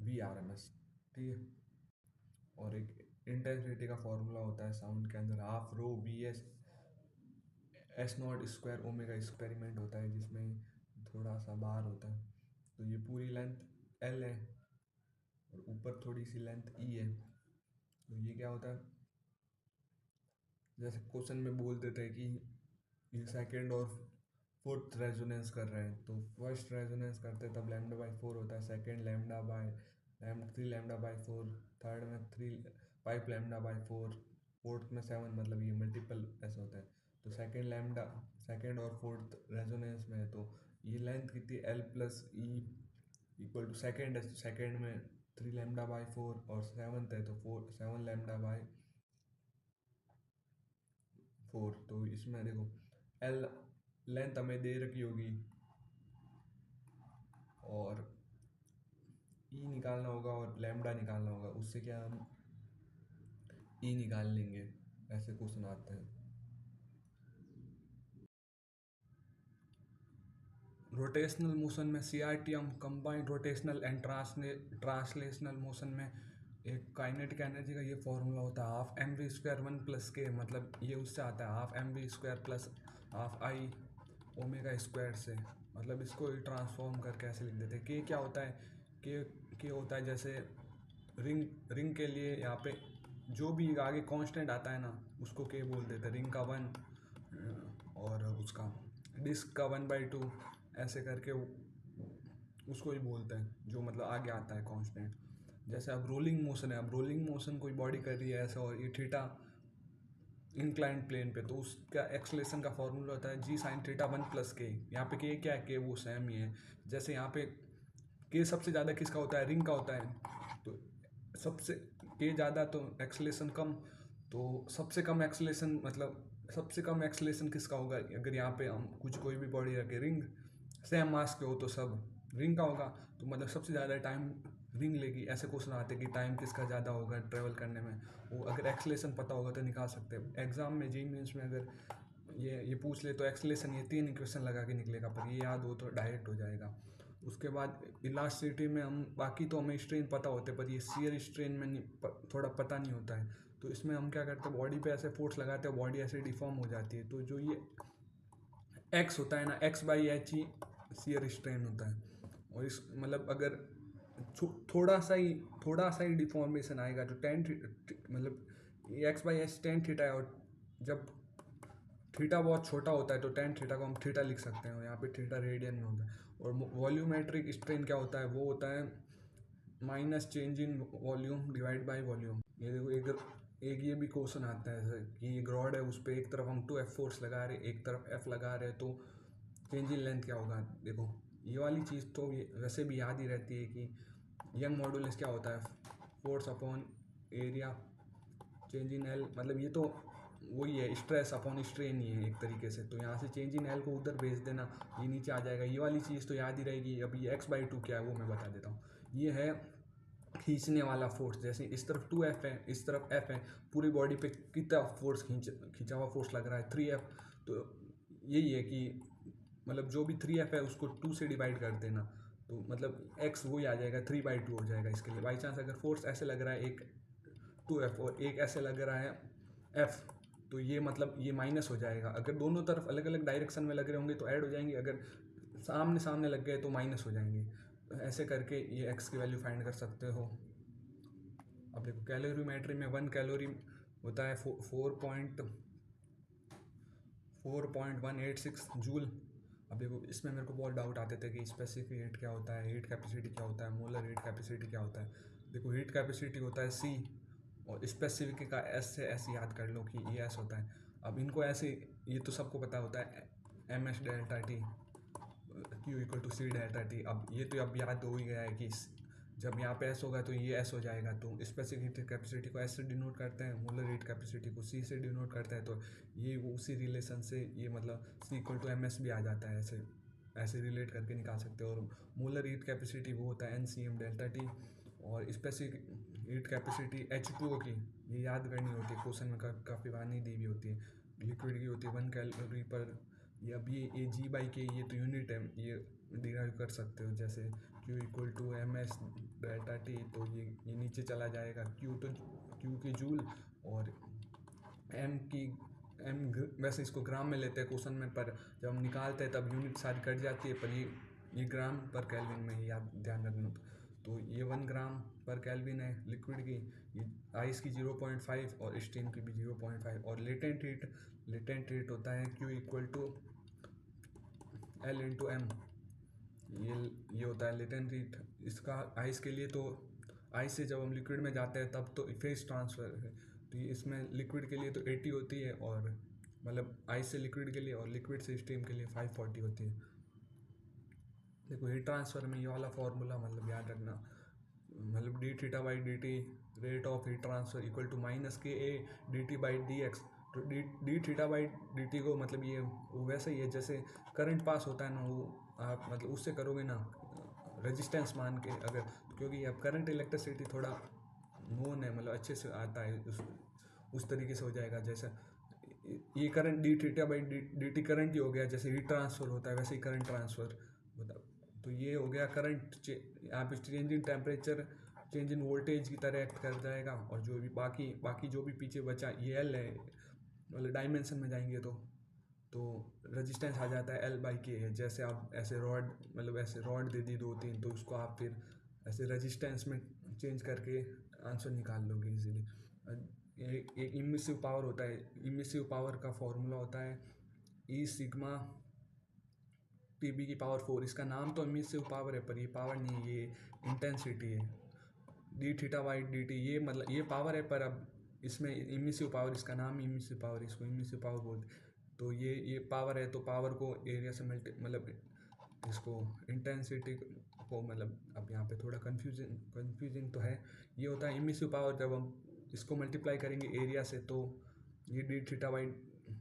v r m s, ठीक है। और एक इंटेंसिटी का फॉर्मूला होता है साउंड के अंदर, half rho V S S not square omega, experiment होता है जिसमें थोड़ा सा बार होता है, तो ये पूरी लेंथ एल है और ऊपर थोड़ी सी लेंथ ई है, तो ये क्या होता है, जैसे क्वेश्चन में बोल देते हैं कि ये सेकेंड और फोर्थ रेजोनेंस कर रहे हैं, तो फर्स्ट रेजोनेंस करते हैं तब लैम्डा बाई 4 होता है, second lambda by 3 lambda by 4, third में 5 लैम्डा बाई 4, फोर्थ में 7, मतलब ये मल्टीपल ऐसा होता है। तो सेकेंड लैम्डा, सेकेंड और फोर्थ रेजोनेंस में है, तो ये लेंथ कितनी l plus e equal to second है, सेकेंड में 3 लैम्डा बाई 4 और सेवन्थ है तो 7 लैम्डा बाई 4, तो इसमें देखो एल लेंथ हमें दे रखी होगी और ई निकालना होगा और लैम्डा निकालना होगा, उससे क्या हम ई निकाल लेंगे, ऐसे क्वेश्चन आते हैं। रोटेशनल मोशन में सी आर टी हम combined rotational and translational motion में एक काइनेटिक एनर्जी का ये फॉर्मूला होता है half m v square one plus k, मतलब ये उससे आता है half m v square plus half I omega square से। मतलब इसको ट्रांसफॉर्म करके ऐसे लिख देते हैं। के क्या होता है, के होता है जैसे रिंग रिंग के लिए यहाँ पे जो भी आगे कांस्टेंट आता है ना उसको के बोल देते हैं। रिंग का वन और उसका डिस्क का 1/2 ऐसे करके उसको ही बोलते हैं जो मतलब आगे आता है कांस्टेंट। जैसे अब रोलिंग मोशन है, अब रोलिंग मोशन कोई बॉडी कर रही है ऐसा और ये थीटा इंक्लाइंड प्लेन पे, तो उसका एक्सलेशन का फॉर्मूला होता है जी साइन थीटा वन प्लस के। यहाँ पे के क्या है, के वो सेम ही है। जैसे यहाँ पे के सबसे ज़्यादा किसका होता है, रिंग का होता है, तो सबसे के ज़्यादा तो एक्सलेशन कम, तो सबसे कम एक्सलेशन मतलब सबसे कम एक्सलेशन किसका होगा। अगर यहाँ पे हम कुछ कोई भी बॉडी रखे रिंग सेम मास के हो तो सब रिंग का होगा, तो मतलब सबसे ज़्यादा टाइम रिंग लेगी। ऐसे क्वेश्चन आते हैं कि टाइम किसका ज़्यादा होगा ट्रेवल करने में, वो अगर एक्सलेशन पता होगा तो निकाल सकते हैं। एग्जाम में जेईई मेंस में अगर ये पूछ ले तो एक्सलेशन ये 3 इक्वेशन लगा के निकलेगा, पर ये याद हो तो डायरेक्ट हो जाएगा। उसके बाद इलास्टिसिटी में हम बाकी तो हमें स्ट्रेन पता होते हैं, पर ये शियर स्ट्रेन में नहीं थोड़ा पता नहीं होता है। तो इसमें हम क्या करते हैं, बॉडी पे ऐसे फोर्स लगाते हैं, बॉडी ऐसे डिफॉर्म हो जाती है। तो जो ये एक्स होता है ना, एक्स/एच ही शियर स्ट्रेन होता है। और इस मतलब अगर थोड़ा सा ही डिफॉर्मेशन आएगा तो मतलब एक्स/एच टेन थीटा है, और जब थीटा बहुत छोटा होता है तो टेन थीटा को हम थीटा लिख सकते हैं। यहाँ पे थीटा रेडियन में होता है। और वॉल्यूमेट्रिक स्ट्रेन क्या होता है, वो होता है minus change in volume divide by volume. ये देखो एक ये भी क्वेश्चन आता है सर कि एक रॉड है, उस पर एक तरफ हम 2F फोर्स लगा रहे, एक तरफ F लगा रहे, तो चेंज इन लेंथ क्या होगा। देखो ये वाली चीज़ तो वैसे भी याद ही रहती है कि यंग मॉडुलस क्या होता है, force upon area change in L, मतलब ये तो वही है, स्ट्रेस अपॉन स्ट्रेन ही है एक तरीके से। तो यहाँ से चेंज इन एल को उधर भेज देना, ये नीचे आ जाएगा। ये वाली चीज़ तो याद ही रहेगी। अब ये x/2 क्या है वो मैं बता देता हूँ। ये है खींचने वाला फोर्स। जैसे इस तरफ 2F है, इस तरफ F है, पूरी बॉडी पे कितना फोर्स खींचा हुआ फोर्स लग रहा है 3F। तो यही है कि मतलब जो भी 3F है उसको 2 से डिवाइड कर देना, तो मतलब x वही आ जाएगा 3/2 हो जाएगा। इसके लिए बाई चांस अगर फोर्स ऐसे लग रहा है एक 2F और एक ऐसे लग रहा है F, तो ये मतलब ये माइनस हो जाएगा। अगर दोनों तरफ अलग अलग डायरेक्शन में लग रहे होंगे तो ऐड हो जाएंगे, अगर सामने सामने लग गए तो माइनस हो जाएंगे। तो ऐसे करके ये x की वैल्यू फाइंड कर सकते हो। अब देखो कैलोरीमेट्री में 1 कैलोरी होता है 4.186 जूल। अब देखो इसमें मेरे को बहुत डाउट आते थे कि स्पेसिफिक हीट क्या होता है, हीट कैपेसिटी क्या होता है, मोलर हीट कैपेसिटी क्या होता है। देखो हीट कैपेसिटी होता है C, और स्पेसिफिक का S से ऐसे याद कर लो कि ये S होता है। अब इनको ऐसे ये तो सबको पता होता है MS delta T Q = C delta T। अब ये तो अब याद हो ही गया है कि जब यहाँ पे S होगा तो ये S हो जाएगा। तो स्पेसिफिक हीट कैपेसिटी को S से डिनोट करते हैं, मोलर हीट कैपेसिटी को C से डिनोट करते हैं। तो ये उसी रिलेशन से ये मतलब C = MS भी आ जाता है। ऐसे ऐसे रिलेट करके निकाल सकते हो। और मोलर हीट कैपेसिटी वो होता है NCM डेल्टा T। और स्पेसिफिक हीट कैपेसिटी H2O की ये याद करनी होती है, क्वेश्चन में काफ़ी बार नहीं दी हुई होती है। लिक्विड की होती है 1 कैलोरी पर, ये अभी ये G/K ये तो यूनिट है, ये डिराइव कर सकते हो। जैसे Q = MS डेल्टा T, तो ये नीचे चला जाएगा। Q की जूल, और M की वैसे इसको ग्राम में लेते हैं क्वेश्चन में, पर जब हम निकालते हैं तब यूनिट सारी कट जाती है, पर ये ग्राम पर केल्विन में ही याद ध्यान रखना। तो ये 1 ग्राम पर केल्विन है लिक्विड की, ये आइस की 0.5 और स्टीम की भी 0.5। और लेटेंट हीट होता है Q = L × M, ये होता है लेटेंट हीट इसका आइस के लिए। तो आइस से जब हम लिक्विड में जाते हैं तब तो फेज ट्रांसफ़र है, तो ये इसमें लिक्विड के लिए तो 80 होती है, और मतलब आइस से लिक्विड के लिए, और लिक्विड से स्टीम के लिए 540 होती है। देखो हीट ट्रांसफ़र में ये वाला फॉर्मूला मतलब याद रखना, मतलब dθ/dt rate of heat transfer equal to -KA dt/dx। तो dθ/dt को मतलब ये वो वैसे ही है जैसे करंट पास होता है ना, वो आप मतलब उससे करोगे ना रेजिस्टेंस मान के अगर, क्योंकि अब करंट इलेक्ट्रिसिटी थोड़ा नोन है, मतलब अच्छे से आता है, उस तरीके से हो जाएगा। जैसे ये करंट dθ/dt करंट ही हो गया, जैसे हीट ट्रांसफ़र होता है वैसे ही करंट ट्रांसफ़र होता। तो ये हो गया करंट। आप change in temperature change in voltage की तरह एक्ट कर जाएगा। और जो भी बाकी बाकी जो भी पीछे बचा ये एल है, मतलब डायमेंशन में जाएंगे तो रेजिस्टेंस आ जाता है एल बाई के है। जैसे आप ऐसे रॉड, मतलब ऐसे रॉड दे दी 2-3, तो उसको आप फिर ऐसे रेजिस्टेंस में चेंज करके आंसर निकाल लोगे इजीली। एक इमिसिव पावर होता है, इमिसिव पावर का फॉर्मूला होता है ई सिग्मा टीबी की पावर 4। इसका नाम तो इमिसिव पावर है पर ये पावर नहीं है, ये इंटेंसिटी है। D theta by D T, ये मतलब ये पावर है पर अब इसमें इमिसिव पावर, इसका नाम इमिसिव पावर, इसको इमिसिव पावर बोलते हैं। तो ये पावर है, तो पावर को एरिया से मतलब इसको इंटेंसिटी को, मतलब अब यहाँ पे थोड़ा कंफ्यूजिंग तो है। ये होता है इमिसिव पावर, जब हम इसको मल्टीप्लाई करेंगे एरिया से तो ये D theta by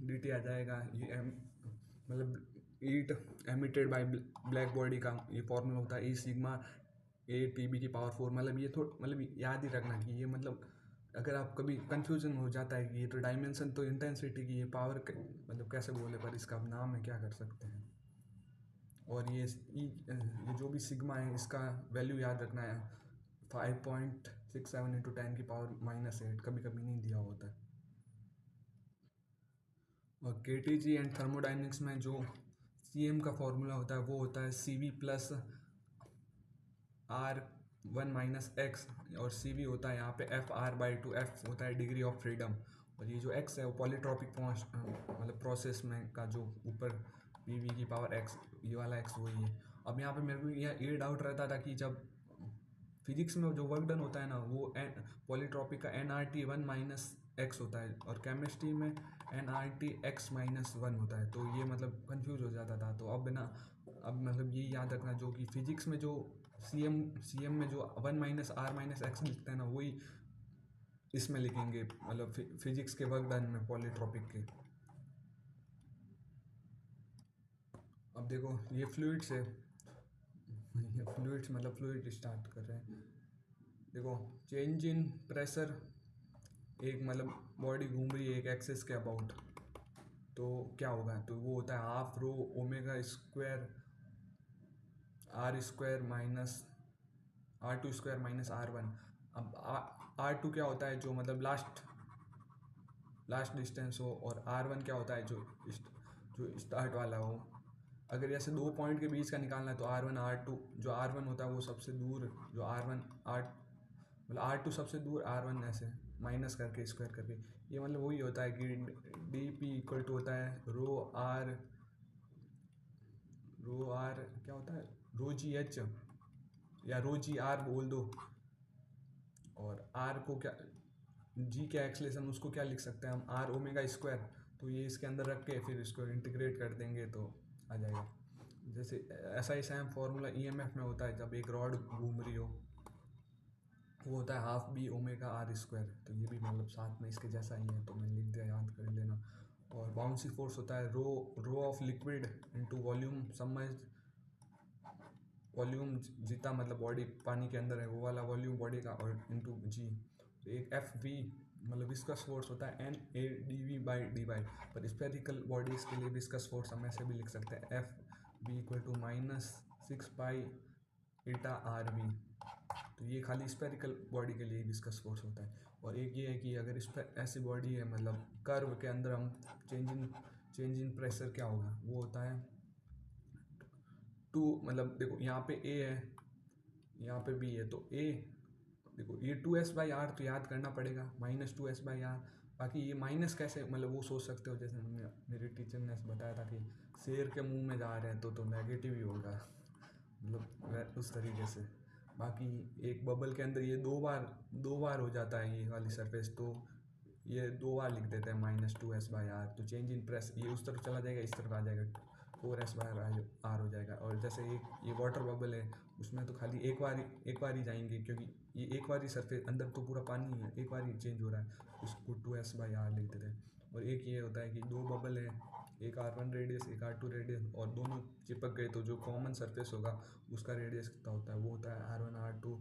D T आ जाएगा। ये मतलब heat emitted by black body का ये फॉर्मूला होता है E sigma A T B की पावर 4। मतलब ये मतलब याद ही रखना कि ये, मतलब अगर आप कभी कंफ्यूजन हो जाता है कि ये तो डायमेंशन तो इंटेंसिटी की, ये पावर मतलब कैसे बोले, पर इसका नाम है, क्या कर सकते हैं। और ये जो भी सिग्मा है इसका वैल्यू याद रखना है 5.67 इंटू 10 की पावर -8, कभी कभी नहीं दिया होता है। और के टी जी एंड थर्मोडाइनमिक्स में जो सी एम का फॉर्मूला होता है वो होता है C V plus R 1 minus X, और सी वी होता है यहाँ पे एफ आर बाई 2, एफ होता है डिग्री ऑफ फ्रीडम, और ये जो एक्स है वो पॉलीट्रॉपिक मतलब प्रोसेस में का जो ऊपर वी वी की पावर एक्स, ये वाला एक्स वही है। अब यहाँ पे मेरे को ये डाउट रहता था कि जब फिजिक्स में जो वर्क डन होता है ना वो पॉलीट्रॉपिक का n r t 1 minus x होता है, और केमिस्ट्री में n r t x minus 1 होता है, तो ये मतलब कंफ्यूज हो जाता था। तो अब ना, अब मतलब ये याद रखना जो कि फिजिक्स में जो सी एम में जो 1 माइनस आर माइनस एक्स लिखते हैं ना, वही इसमें लिखेंगे, मतलब फिजिक्स के वर्क डन में पॉलीट्रॉपिक के। अब देखो ये फ्लूइड्स है, ये फ्लूइड्स मतलब फ्लूइड स्टार्ट कर रहे हैं। देखो चेंज इन प्रेशर, एक मतलब बॉडी घूम रही है एक एक्सिस के अबाउट, तो क्या होगा, तो वो होता है half rho omega square r square minus r two square minus r one. अब आर टू क्या होता है, जो मतलब लास्ट डिस्टेंस हो, और आर वन क्या होता है जो स्टार्ट वाला हो। अगर ऐसे दो पॉइंट के बीच का निकालना है तो आर वन आर टू, जो आर वन होता है वो सबसे दूर, जो आर वन आर मतलब आर टू सबसे दूर, आर वन ऐसे माइनस करके स्क्वायर करके, ये मतलब वही होता है कि डी पी इक्वल टू होता है रो आर क्या होता है, रो जी एच या रो जी आर बोल दो। और आर को क्या, जी क्या एक्सलेशन, उसको क्या लिख सकते हैं हम, आर ओमेगा स्क्वायर। तो ये इसके अंदर रख के फिर इसको इंटीग्रेट कर देंगे तो आ जाएगा। जैसे ऐसा ही सेम फॉर्मूला ईएमएफ में होता है, जब एक रॉड घूम रही हो वो होता है half b omega r square. तो ये भी मतलब साथ में इसके जैसा ही है, तो मैंने लिख दिया, याद कर लेना। और बाउंसी फोर्स होता है rho of liquid into volume submerged, volume जितना मतलब बॉडी पानी के अंदर है वो वाला वॉल्यूम बॉडी का, और इनटू जी। तो एक एफ वी मतलब विस्कस फोर्स होता है n a d v by d y. पर स्पेरिकल बॉडीज़ के लिए विस्कस फोर्स हम ऐसे भी लिख सकते हैं f b equal to -6 pi eta r v. तो ये खाली स्पेरिकल बॉडी के लिए विस्कस फोर्स होता है। और एक ये है कि अगर इस पर ऐसी बॉडी है, मतलब कर्व के अंदर हम चेंज इन प्रेशर क्या होगा, वो होता है 2, मतलब देखो यहाँ पे ए है, यहाँ पे बी है, तो ए देखो ये 2s बाई आर तो याद करना पड़ेगा, -2s बाई आर। बाकी ये माइनस कैसे, मतलब वो सोच सकते हो, जैसे मेरे टीचर ने बताया था कि शेर के मुंह में जा रहे हैं तो नेगेटिव ही होगा, मतलब उस तरीके से। बाकी एक बबल के अंदर ये दो बार हो जाता है ये वाली सरफेस, तो ये 2 बार लिख देते हैं -2s बाई आर। तो चेंज इन प्रेस ये उस तरफ चला जाएगा, इस तरफ आ जाएगा, 4s बाई आर हो जाएगा। और जैसे ये वाटर बबल है, उसमें तो खाली एक बार ही जाएंगे, क्योंकि ये एक बार ही सरफेस, अंदर तो पूरा पानी है, एक बार ही चेंज हो रहा है, उसको 2s बाई आर लिख देते हैं। और एक ये होता है कि 2 बबल है, एक R1 रेडियस एक R2 रेडियस, और दोनों चिपक गए तो जो कॉमन सरफेस होगा उसका रेडियस कितना होता है, वो होता है R1 R2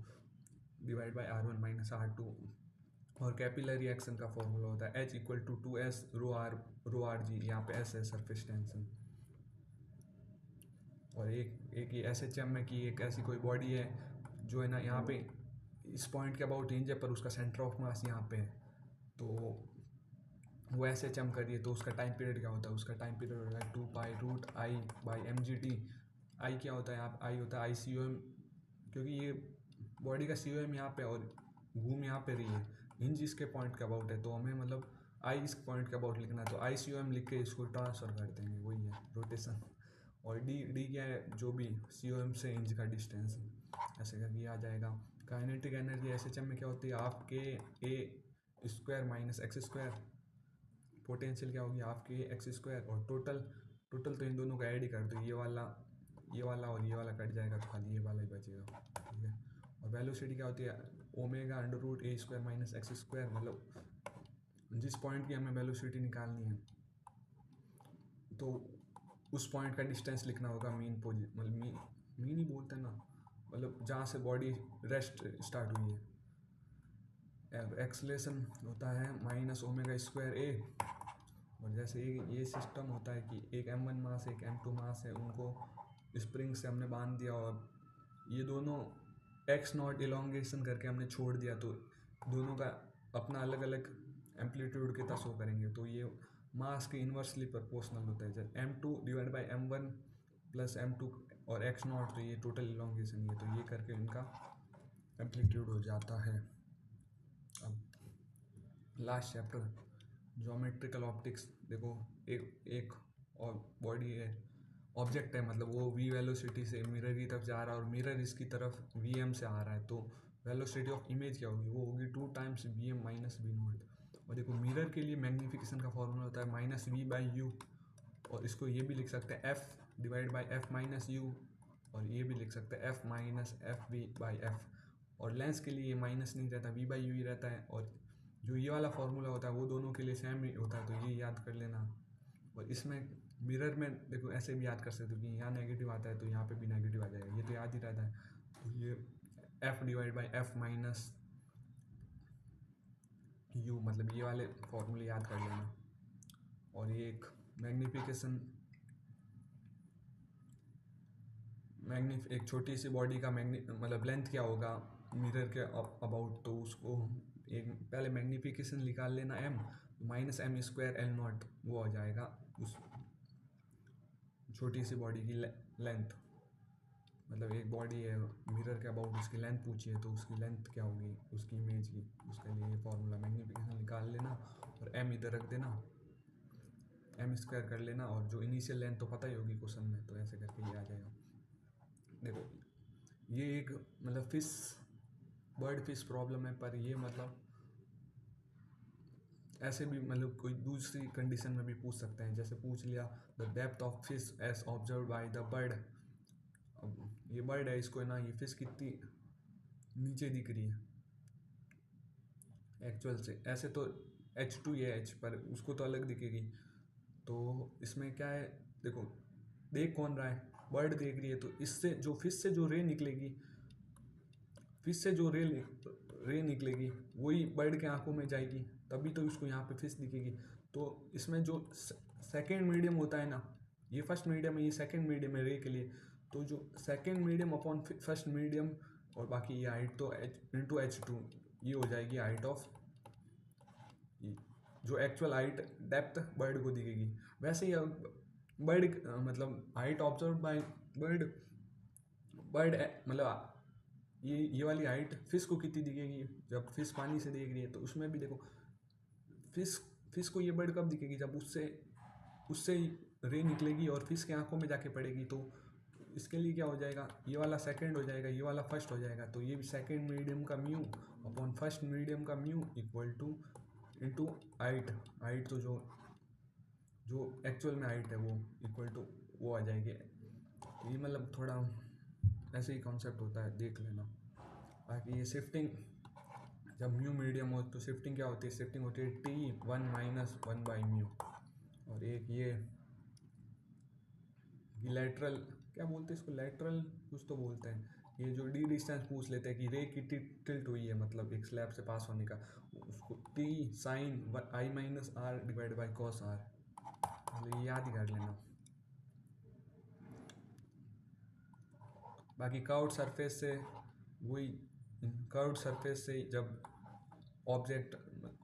divide by R1 minus R2। और कैपिलरी एक्शन का फॉर्मूला होता है H equal to 2s rho r g, यहाँ पे S है सरफेस टेंशन। और एक ये एस एच एम में कि एक ऐसी कोई बॉडी है जो है ना, यहाँ पे इस पॉइंट के अबाउट रेंज है पर उसका सेंटर ऑफ मास यहाँ पे है, तो वो ऐसे चम करिए तो उसका टाइम पीरियड क्या होता है, उसका टाइम पीरियड होता है 2π√I/mgt। आई क्या होता है यहाँ, आई होता है ICOM, क्योंकि ये बॉडी का COM यहाँ पे और घूम यहाँ पे रही है, हिंज इसके पॉइंट के अबाउट है, तो हमें मतलब आई इस पॉइंट के अबाउट लिखना है, तो ICOM लिख के इसको ट्रांसफर कर देंगे, वही है रोटेशन। और डी क्या है, जो भी COM से इंच का डिस्टेंस है, ऐसे करके आ जाएगा। काइनेटिक एनर्जी SHM में क्या होती है, आपके A² माइनस x², पोटेंशियल क्या होगी आपके x², और टोटल तो इन दोनों का ऐड ही कर दो, ये वाला और ये वाला कट जाएगा तो खाली ये वाला ही बचेगा, ठीक है। और वेलोसिटी क्या होती है, ω√A² माइनस x², मतलब जिस पॉइंट की हमें वेलोसिटी निकालनी है तो उस पॉइंट का डिस्टेंस लिखना होगा, मतलब मीन ही बोलते हैं ना, मतलब जहाँ से बॉडी रेस्ट स्टार्ट हुई है। एक्सलेशन होता है -ω²A, और जैसे ये सिस्टम होता है कि एक M1 मास एक M2 मास है, उनको स्प्रिंग से हमने बांध दिया और ये दोनों x0 इलोंगेशन करके हमने छोड़ दिया, तो दोनों का अपना अलग अलग एम्पलीट्यूड कितना शो करेंगे, तो ये मास के इन्वर्सली प्रोपोर्शनल होता है, जैसे M2/M1 प्लस M2 और x0, तो ये टोटल इलोंगेशन है, तो ये करके इनका एम्पलीट्यूड हो जाता है। अब लास्ट चैप्टर ज्योमेट्रिकल ऑप्टिक्स, देखो एक और बॉडी है, ऑब्जेक्ट है, मतलब वो v वेलोसिटी से मिरर की तरफ जा रहा है और मिरर इसकी तरफ vm से आ रहा है, तो वेलोसिटी ऑफ इमेज क्या होगी, वो होगी 2 टाइम्स vm माइनस v0। और देखो मिरर के लिए मैग्नीफिकेशन का फॉर्मूला होता है -v/u, और इसको ये भी लिख सकते हैं f/f-u, और ये भी लिख सकते हैं f-fv/f। और लेंस के लिए ये माइनस नहीं रहता, v/u ही रहता है, और जो ये वाला फॉर्मूला होता है वो दोनों के लिए सेम ही होता है, तो ये याद कर लेना। और इसमें मिरर में देखो ऐसे भी याद कर सकते हो कि यहाँ नेगेटिव आता है तो यहाँ पे भी नेगेटिव आ जाएगा, ये तो याद ही रहता है, तो ये f/f माइनस u, मतलब ये वाले फॉर्मूले याद कर लेना। और ये एक मैग्नीफिकेशन, एक छोटी सी बॉडी का मतलब लेंथ क्या होगा मिरर के अबाउट, तो उसको एक पहले मैग्नीफिकेशन निकाल लेना m, -m² L0, वो हो जाएगा उस छोटी सी बॉडी की लेंथ, मतलब एक बॉडी है मिरर के अबाउट, उसकी लेंथ पूछिए तो उसकी लेंथ क्या होगी उसकी इमेज की, उसके लिए ये फॉर्मूला मैग्नीफिकेशन निकाल लेना और m इधर रख देना, m² कर लेना, और जो इनिशियल लेंथ तो पता ही होगी क्वेश्चन में, तो ऐसे करके ये आ जाएगा। देखो ये एक मतलब बर्ड फिश प्रॉब्लम है, पर ये मतलब ऐसे भी मतलब कोई दूसरी कंडीशन में भी पूछ सकते हैं, जैसे पूछ लिया the depth of fish as observe by the bird. अब ये बर्ड है, इसको है ना, ये फिश कितनी नीचे दिख रही है एक्चुअल से, ऐसे तो H2 है H, पर उसको तो अलग दिखेगी, तो इसमें क्या है, देखो देख कौन रहा है, बर्ड देख रही है, तो इससे जो फिश से जो रे निकलेगी, फिश से जो रे निकलेगी वही बर्ड के आंखों में जाएगी, तभी तो उसको यहाँ पे फिश दिखेगी। तो इसमें जो सेकेंड मीडियम होता है ना, ये फर्स्ट मीडियम है, ये सेकेंड मीडियम है रे के लिए, तो जो second medium upon first medium, और बाकी ये हाइट तो H/H2, ये हो जाएगी हाइट ऑफ, जो एक्चुअल हाइट डेप्थ बर्ड को दिखेगी। वैसे ही बर्ड मतलब हाइट ऑब्जर्व बाय बर्ड मतलब ये वाली हाइट फिश को कितनी दिखेगी जब फिश पानी से देख रही है, तो उसमें भी देखो फिश को ये बर्ड कब दिखेगी, जब उससे रे निकलेगी और फिश के आंखों में जाके पड़ेगी, तो इसके लिए क्या हो जाएगा, ये वाला सेकंड हो जाएगा, ये वाला फर्स्ट हो जाएगा, तो ये भी सेकंड मीडियम का म्यू अपॉन फर्स्ट मीडियम का mu equal two into height तो जो एक्चुअल में हाइट है वो इक्वल टू वो आ जाएगी। ये मतलब थोड़ा ऐसे ही कॉन्सेप्ट होता है, देख लेना। बाकी ये शिफ्टिंग, जब म्यू मीडियम हो तो शिफ्टिंग क्या होती है, शिफ्टिंग होती है T1 - 1/μ। और एक ये लैटरल, क्या बोलते हैं इसको, लैटरल कुछ तो बोलते हैं, ये जो डी डिस्टेंस पूछ लेते हैं कि रे कितनी टिल्ट हुई है, मतलब एक स्लैब से पास होने का, उसको T sin I - R/cos R, मतलब ये याद ही कर लेना। बाकी कर्व्ड सरफेस से वही कर्व्ड सरफेस से जब object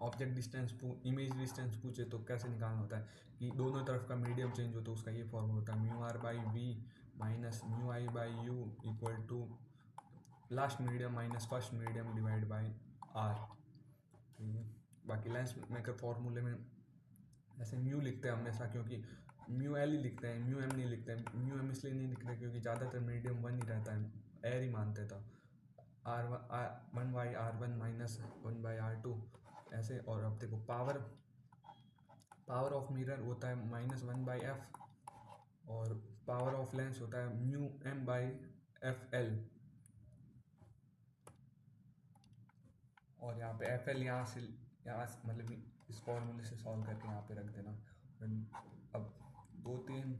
object distance image distance पूछे तो कैसे निकालना होता है कि दोनों तरफ का मीडियम चेंज हो, तो उसका ये फॉर्मूला होता है mu r by v minus mu i by u equal to last medium minus first medium divide by r. बाकी लेंस मेकर फॉर्मूले में ऐसे म्यू लिखते हैं हमेशा, क्योंकि म्यू एल ही लिखते हैं, म्यू एम नहीं लिखते हैं। म्यू एम इसलिए नहीं लिखते क्योंकि ज़्यादातर मीडियम वन ही रहता है, एर ही मानते था। R one by are one minus one by are two ऐसे। और अब देखो पावर ऑफ मिरर होता है माइनस वन बाई एफ, और पावर ऑफ लेंस होता है mu m by f l. और यहाँ पे एफ एल यहाँ से मतलब इस फॉर्मूले से सॉल्व करके यहाँ पे रख देना। अब दो तीन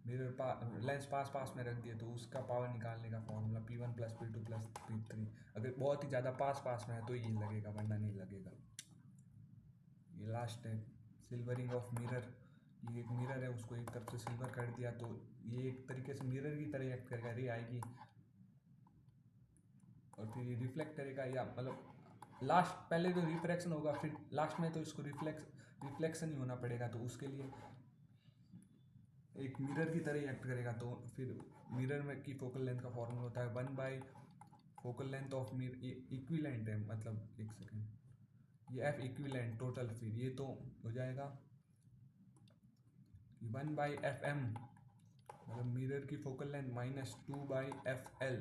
मिरर लेंस पास में रख दिए तो उसका पावर निकालने का formula P1 plus P2 plus P3। अगर बहुत ही ज़्यादा पास में है तो ये लगेगा, वरना नहीं लगेगा। ये लास्ट है सिल्वरिंग ऑफ मिरर। ये एक मिरर है, उसको एक तरफ से सिल्वर कर दिया तो ये एक तरीके से मिरर की तरह एक्ट करेगा, रे आएगी और फिर ये रिफ्लेक्ट करेगा, या मतलब लास्ट पहले तो रिफ्रैक्शन होगा, फिर लास्ट में तो इसको रिफ्लेक्शन ही होना पड़ेगा। तो उसके लिए एक मिरर की तरह एक्ट करेगा। तो फिर मिरर में की फोकल लेंथ का फॉर्मूला होता है one by focal length of mirror. ये इक्विलेंट है, मतलब एक सेकेंड, ये एफ इक्विलेंट टोटल, फिर ये तो हो जाएगा वन बाई एफ एम, मतलब मिरर की focal length minus two by f L,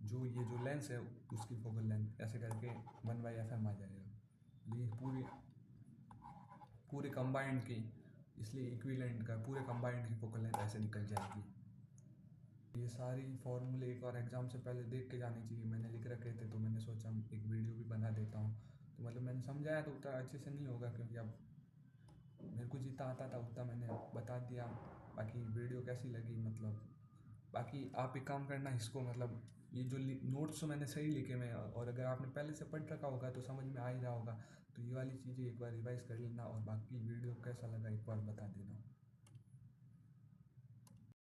जो ये जो लेंस है उसकी फोकल लेंथ, ऐसे करके वन बाई एफ एम आ जाएगा। ये पूरे कंबाइंड की, इसलिए इक्विलेंट का पूरे कंबाइंड की फोकल लेंथ ऐसे निकल जाएगी। ये सारी फॉर्मूले एक और एग्ज़ाम से पहले देख के जानी चाहिए, मैंने लिख रखे थे तो मैंने सोचा एक वीडियो भी बना देता हूँ। तो मतलब मैंने समझाया तो उतना अच्छे से नहीं होगा, क्योंकि अब मेरे को जितना आता था उतना मैंने बता दिया। बाकी वीडियो कैसी लगी, मतलब बाकी आप एक काम करना इसको, मतलब ये जो नोट्स मैंने सही लिखे मैं, और अगर आपने पहले से पढ़ रखा होगा तो समझ में आ ही रहा होगा। तो ये वाली चीज़ें एक बार रिवाइज कर लेना, और बाकी वीडियो कैसा लगा एक बार बता देना।